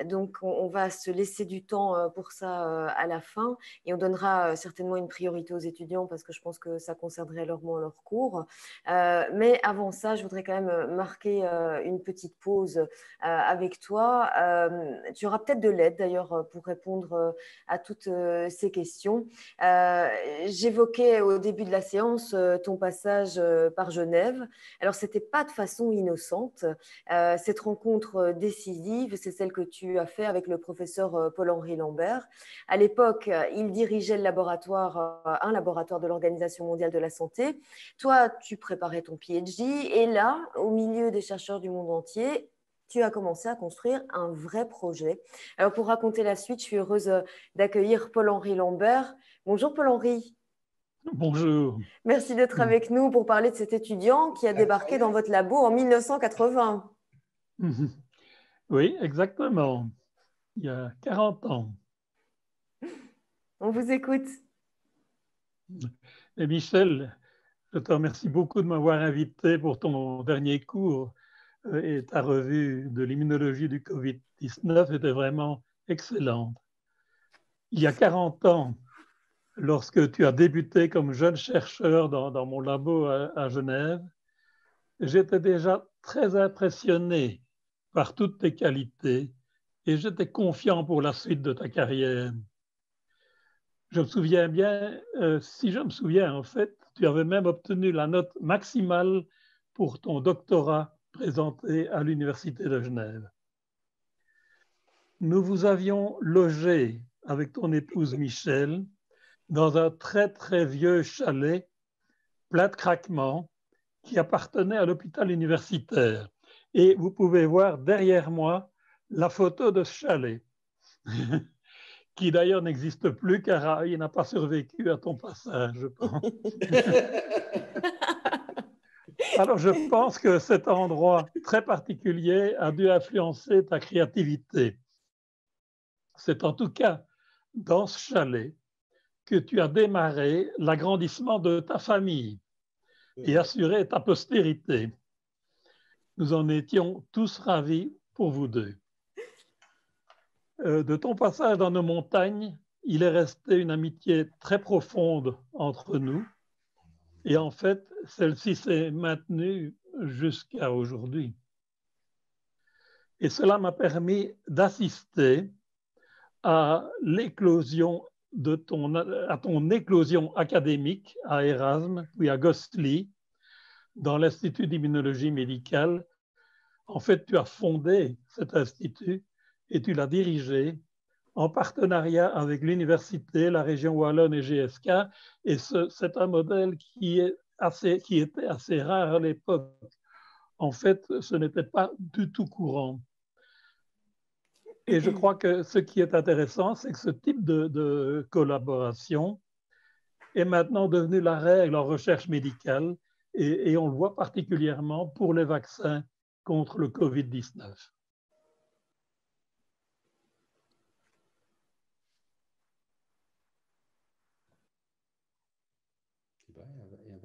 Speaker 1: donc on va se laisser du temps pour ça à la fin et on donnera certainement une priorité aux étudiants parce que je pense que ça concerne réellement leur cours. Mais avant ça, je voudrais quand même marquer une petite pause avec toi. Tu auras peut-être de l'aide d'ailleurs pour répondre à toutes ces questions. J'évoquais au début de la séance ton passage par Genève. Alors, ce n'était pas de façon innocente. Cette rencontre décisive, c'est celle que tu as fait avec le professeur Paul-Henri Lambert. À l'époque, il dirigeait un laboratoire de l'Organisation mondiale de la santé. Toi, tu préparais ton PhD et là, au milieu des chercheurs du monde entier, tu as commencé à construire un vrai projet. Alors, pour raconter la suite, je suis heureuse d'accueillir Paul-Henri Lambert. Bonjour Paul-Henri.
Speaker 4: Bonjour.
Speaker 1: Merci d'être avec nous pour parler de cet étudiant qui a débarqué dans votre labo en 1980.
Speaker 4: Oui, exactement. Il y a 40 ans.
Speaker 1: On vous écoute.
Speaker 4: Et Michel, je te remercie beaucoup de m'avoir invité pour ton dernier cours et ta revue de l'immunologie du Covid-19 était vraiment excellente. Il y a 40 ans, lorsque tu as débuté comme jeune chercheur dans mon labo à Genève, j'étais déjà très impressionné par toutes tes qualités et j'étais confiant pour la suite de ta carrière. Je me souviens bien, si je me souviens en fait, tu avais même obtenu la note maximale pour ton doctorat présenté à l'Université de Genève. Nous vous avions logé avec ton épouse Michel dans un très très vieux chalet plein de craquements qui appartenait à l'hôpital universitaire. Et vous pouvez voir derrière moi la photo de ce chalet, qui d'ailleurs n'existe plus car il n'a pas survécu à ton passage, je pense. Alors je pense que cet endroit très particulier a dû influencer ta créativité. C'est en tout cas dans ce chalet que tu as démarré l'agrandissement de ta famille et assuré ta postérité. Nous en étions tous ravis pour vous deux. De ton passage dans nos montagnes, il est resté une amitié très profonde entre nous. Et en fait, celle-ci s'est maintenue jusqu'à aujourd'hui. Et cela m'a permis d'assister à l'éclosion à ton éclosion académique à Erasme, puis à Gosselies, dans l'Institut d'immunologie médicale. En fait, tu as fondé cet institut et tu l'as dirigé en partenariat avec l'université, la région Wallonne et GSK. Et c'est un modèle qui était assez rare à l'époque. En fait, ce n'était pas du tout courant. Et je crois que ce qui est intéressant, c'est que ce type de collaboration est maintenant devenu la règle en recherche médicale et on le voit particulièrement pour les vaccins contre le Covid-19.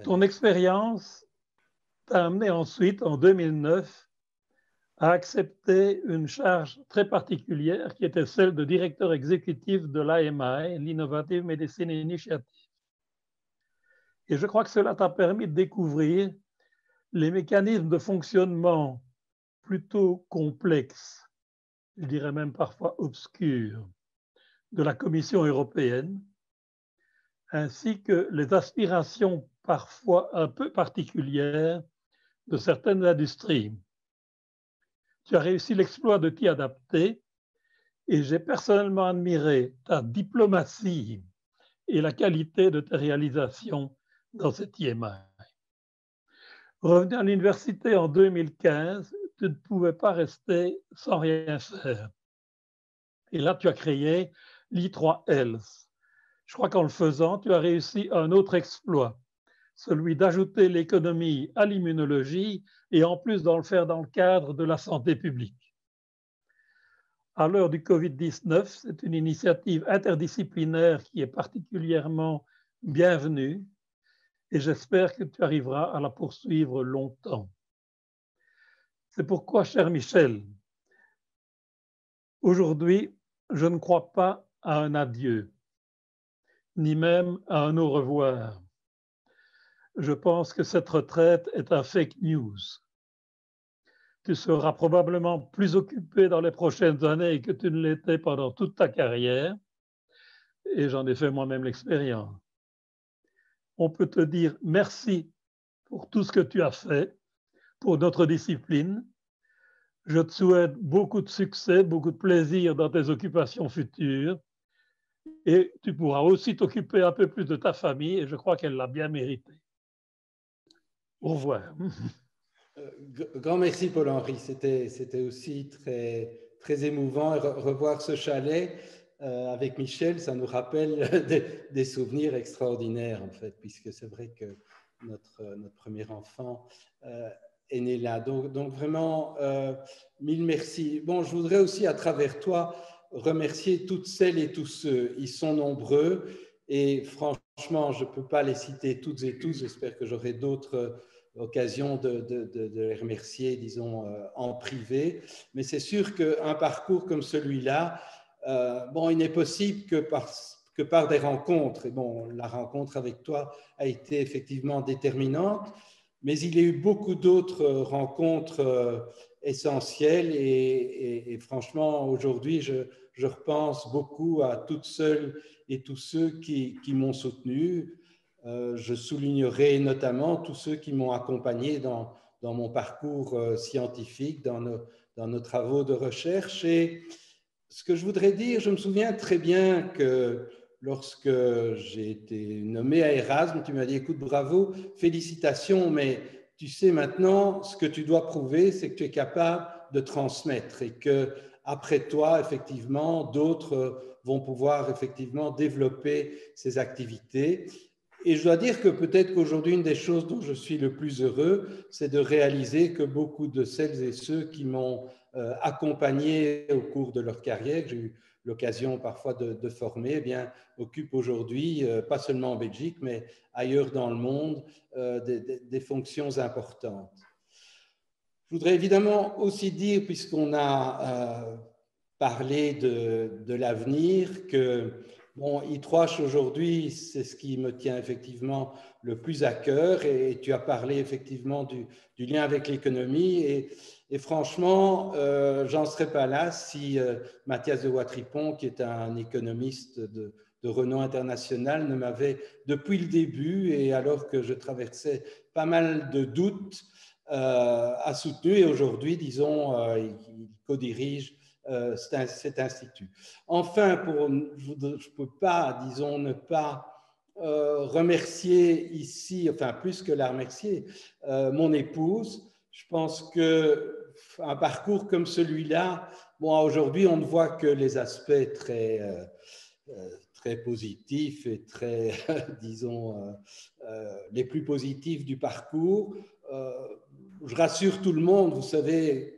Speaker 4: Ton expérience t'a amené ensuite, en 2009, à accepter une charge très particulière qui était celle de directeur exécutif de l'IMI, l'Innovative Medicine Initiative. Et je crois que cela t'a permis de découvrir les mécanismes de fonctionnement plutôt complexes, je dirais même parfois obscurs, de la Commission européenne, ainsi que les aspirations parfois un peu particulières de certaines industries. Tu as réussi l'exploit de t'y adapter et j'ai personnellement admiré ta diplomatie et la qualité de tes réalisations dans cette IMI. Revenu à l'université en 2015, tu ne pouvais pas rester sans rien faire. Et là, tu as créé l'I3 Health. Je crois qu'en le faisant, tu as réussi un autre exploit, celui d'ajouter l'économie à l'immunologie et en plus d'en le faire dans le cadre de la santé publique. À l'heure du Covid-19, c'est une initiative interdisciplinaire qui est particulièrement bienvenue et j'espère que tu arriveras à la poursuivre longtemps. C'est pourquoi, cher Michel, aujourd'hui, je ne crois pas à un adieu, ni même à un au revoir. Je pense que cette retraite est un fake news. Tu seras probablement plus occupé dans les prochaines années que tu ne l'étais pendant toute ta carrière, et j'en ai fait moi-même l'expérience. On peut te dire merci pour tout ce que tu as fait pour notre discipline. Je te souhaite beaucoup de succès, beaucoup de plaisir dans tes occupations futures, et tu pourras aussi t'occuper un peu plus de ta famille, et je crois qu'elle l'a bien mérité. Au revoir.
Speaker 2: Grand merci Paul-Henri, c'était aussi très, très émouvant. Et revoir ce chalet avec Michel, ça nous rappelle des souvenirs extraordinaires, en fait, puisque c'est vrai que notre premier enfant est né là. Donc vraiment, mille merci. Bon, je voudrais aussi, à travers toi, remercier toutes celles et tous ceux. Ils sont nombreux et franchement, je ne peux pas les citer toutes et tous. J'espère que j'aurai d'autres occasions de les remercier, disons, en privé. Mais c'est sûr qu'un parcours comme celui-là, bon, il n'est possible que par des rencontres. Et bon, la rencontre avec toi a été effectivement déterminante, mais il y a eu beaucoup d'autres rencontres essentielles et franchement, aujourd'hui, je repense beaucoup à toutes celles et tous ceux qui m'ont soutenu. Je soulignerai notamment tous ceux qui m'ont accompagné dans mon parcours scientifique, dans nos travaux de recherche. Et ce que je voudrais dire, je me souviens très bien que lorsque j'ai été nommé à Erasme, tu m'as dit, écoute, bravo, félicitations, mais tu sais maintenant, ce que tu dois prouver, c'est que tu es capable de transmettre et que après toi, effectivement, d'autres vont pouvoir effectivement développer ces activités. Et je dois dire que peut-être qu'aujourd'hui, une des choses dont je suis le plus heureux, c'est de réaliser que beaucoup de celles et ceux qui m'ont accompagné au cours de leur carrière, j'ai eu l'occasion parfois de former, eh bien, occupent aujourd'hui, pas seulement en Belgique, mais ailleurs dans le monde, des fonctions importantes. Je voudrais évidemment aussi dire, puisqu'on a parlé de l'avenir, que bon, I3H aujourd'hui, c'est ce qui me tient effectivement le plus à cœur, et tu as parlé effectivement du lien avec l'économie, et franchement, j'en serais pas là si Mathias de Watripon, qui est un économiste de renom international, ne m'avait, depuis le début, et alors que je traversais pas mal de doutes, a soutenu, et aujourd'hui, disons, il co-dirige cet institut. Enfin, je ne peux pas, disons, ne pas remercier ici, enfin plus que la remercier, mon épouse. Je pense qu'un parcours comme celui-là, bon, aujourd'hui, on ne voit que les aspects très positifs et très, disons, les plus positifs du parcours. Je rassure tout le monde, vous savez,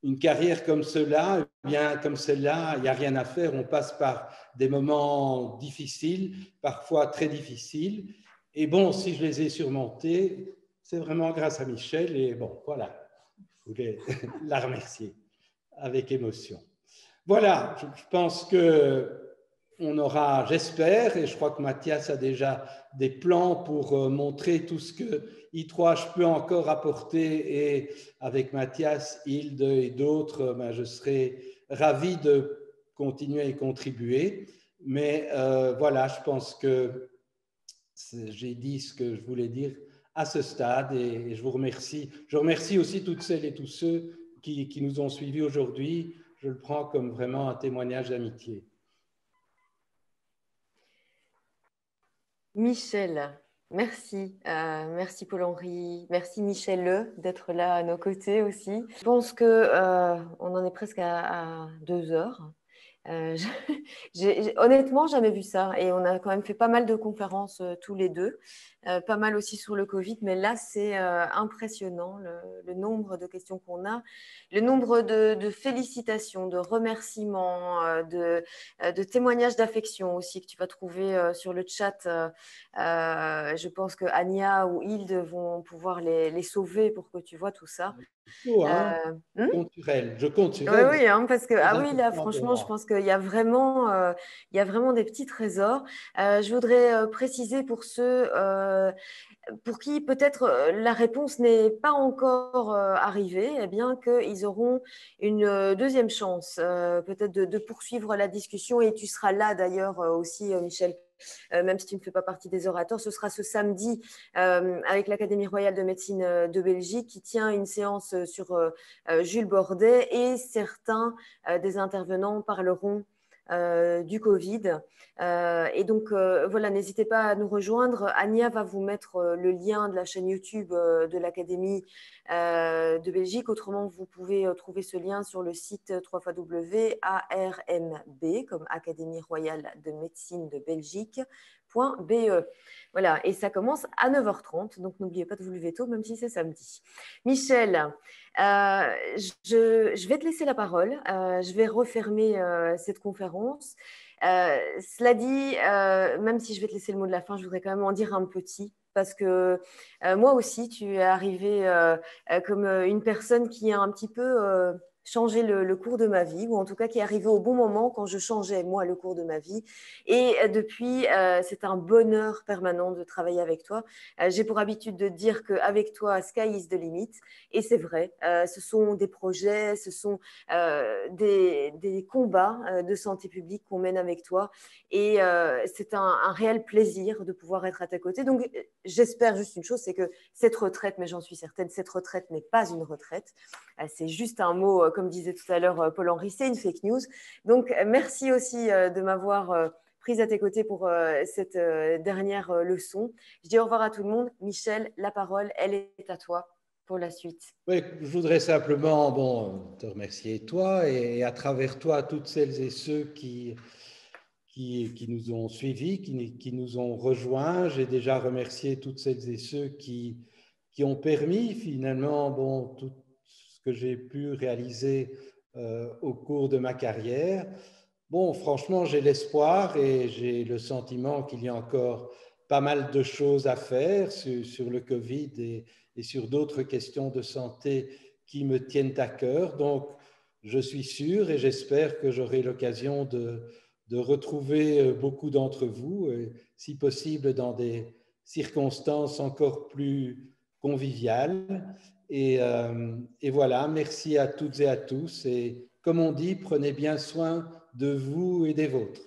Speaker 2: une carrière comme cela, bien comme celle-là, il n'y a rien à faire. On passe par des moments difficiles, parfois très difficiles. Et bon, si je les ai surmontés, c'est vraiment grâce à Michel. Et bon, voilà, je voulais la remercier avec émotion. Voilà, je pense qu'on aura, j'espère, et je crois que Mathias a déjà des plans pour montrer tout ce que I3H peut encore apporter, et avec Mathias, Hilde et d'autres, ben, je serai ravi de continuer à y contribuer. Mais voilà, je pense que j'ai dit ce que je voulais dire à ce stade, et je vous remercie. Je remercie aussi toutes celles et tous ceux qui nous ont suivis aujourd'hui. Je le prends comme vraiment un témoignage d'amitié.
Speaker 1: Michel, merci. Merci Paul-Henri, merci Michel d'être là à nos côtés aussi. Je pense qu'on en est presque à 2 heures. J'ai honnêtement jamais vu ça, et on a quand même fait pas mal de conférences tous les deux, pas mal aussi sur le Covid, mais là c'est impressionnant le nombre de questions qu'on a, le nombre de félicitations, de remerciements, de témoignages d'affection aussi que tu vas trouver sur le chat. Je pense que Anya ou Hilde vont pouvoir les sauver pour que tu vois tout ça.
Speaker 2: Je compte sur
Speaker 1: Oui,
Speaker 2: elle.
Speaker 1: oui, hein, parce que oui, là, franchement, je pense qu'il y a vraiment des petits trésors. Je voudrais préciser pour ceux pour qui peut-être la réponse n'est pas encore arrivée, eh bien qu'ils auront une deuxième chance, peut-être de poursuivre la discussion. Et tu seras là d'ailleurs aussi, Michel. Même si tu ne fais pas partie des orateurs, ce sera ce samedi avec l'Académie royale de médecine de Belgique qui tient une séance sur Jules Bordet, et certains des intervenants parleront du Covid. Et donc, voilà, n'hésitez pas à nous rejoindre. Ania va vous mettre le lien de la chaîne YouTube de l'Académie de Belgique. Autrement, vous pouvez trouver ce lien sur le site www.armb, comme Académie royale de médecine de Belgique.be. Voilà, et ça commence à 9h30, donc n'oubliez pas de vous lever tôt, même si c'est samedi. Michel, je vais te laisser la parole. Je vais refermer cette conférence. Cela dit, même si je vais te laisser le mot de la fin, je voudrais quand même en dire un petit, parce que moi aussi, tu es arrivé comme une personne qui a un petit peu changé le cours de ma vie, ou en tout cas qui est arrivé au bon moment quand je changeais, moi, le cours de ma vie. Et depuis, c'est un bonheur permanent de travailler avec toi. J'ai pour habitude de dire qu'avec toi, sky is the limit. Et c'est vrai, ce sont des projets, ce sont des combats de santé publique qu'on mène avec toi. Et c'est un réel plaisir de pouvoir être à tes côtés. Donc, j'espère juste une chose, c'est que cette retraite, mais j'en suis certaine, cette retraite n'est pas une retraite. C'est juste un mot, comme disait tout à l'heure Paul-Henri, c'est une fake news. Donc, merci aussi de m'avoir prise à tes côtés pour cette dernière leçon. Je dis au revoir à tout le monde. Michel, la parole, elle est à toi pour la suite.
Speaker 2: Oui, je voudrais simplement te remercier toi et à travers toi toutes celles et ceux qui nous ont suivis, qui nous ont rejoints. J'ai déjà remercié toutes celles et ceux qui ont permis finalement tout ce que j'ai pu réaliser au cours de ma carrière. Franchement, j'ai l'espoir et j'ai le sentiment qu'il y a encore pas mal de choses à faire sur le Covid et sur d'autres questions de santé qui me tiennent à cœur. Donc, je suis sûr et j'espère que j'aurai l'occasion de retrouver beaucoup d'entre vous, si possible dans des circonstances encore plus conviviales. Et voilà, merci à toutes et à tous. Et comme on dit, prenez bien soin de vous et des vôtres.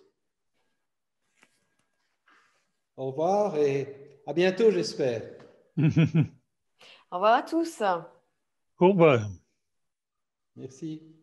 Speaker 2: Au revoir et à bientôt, j'espère.
Speaker 1: Au revoir à tous.
Speaker 4: Au revoir.
Speaker 2: Merci.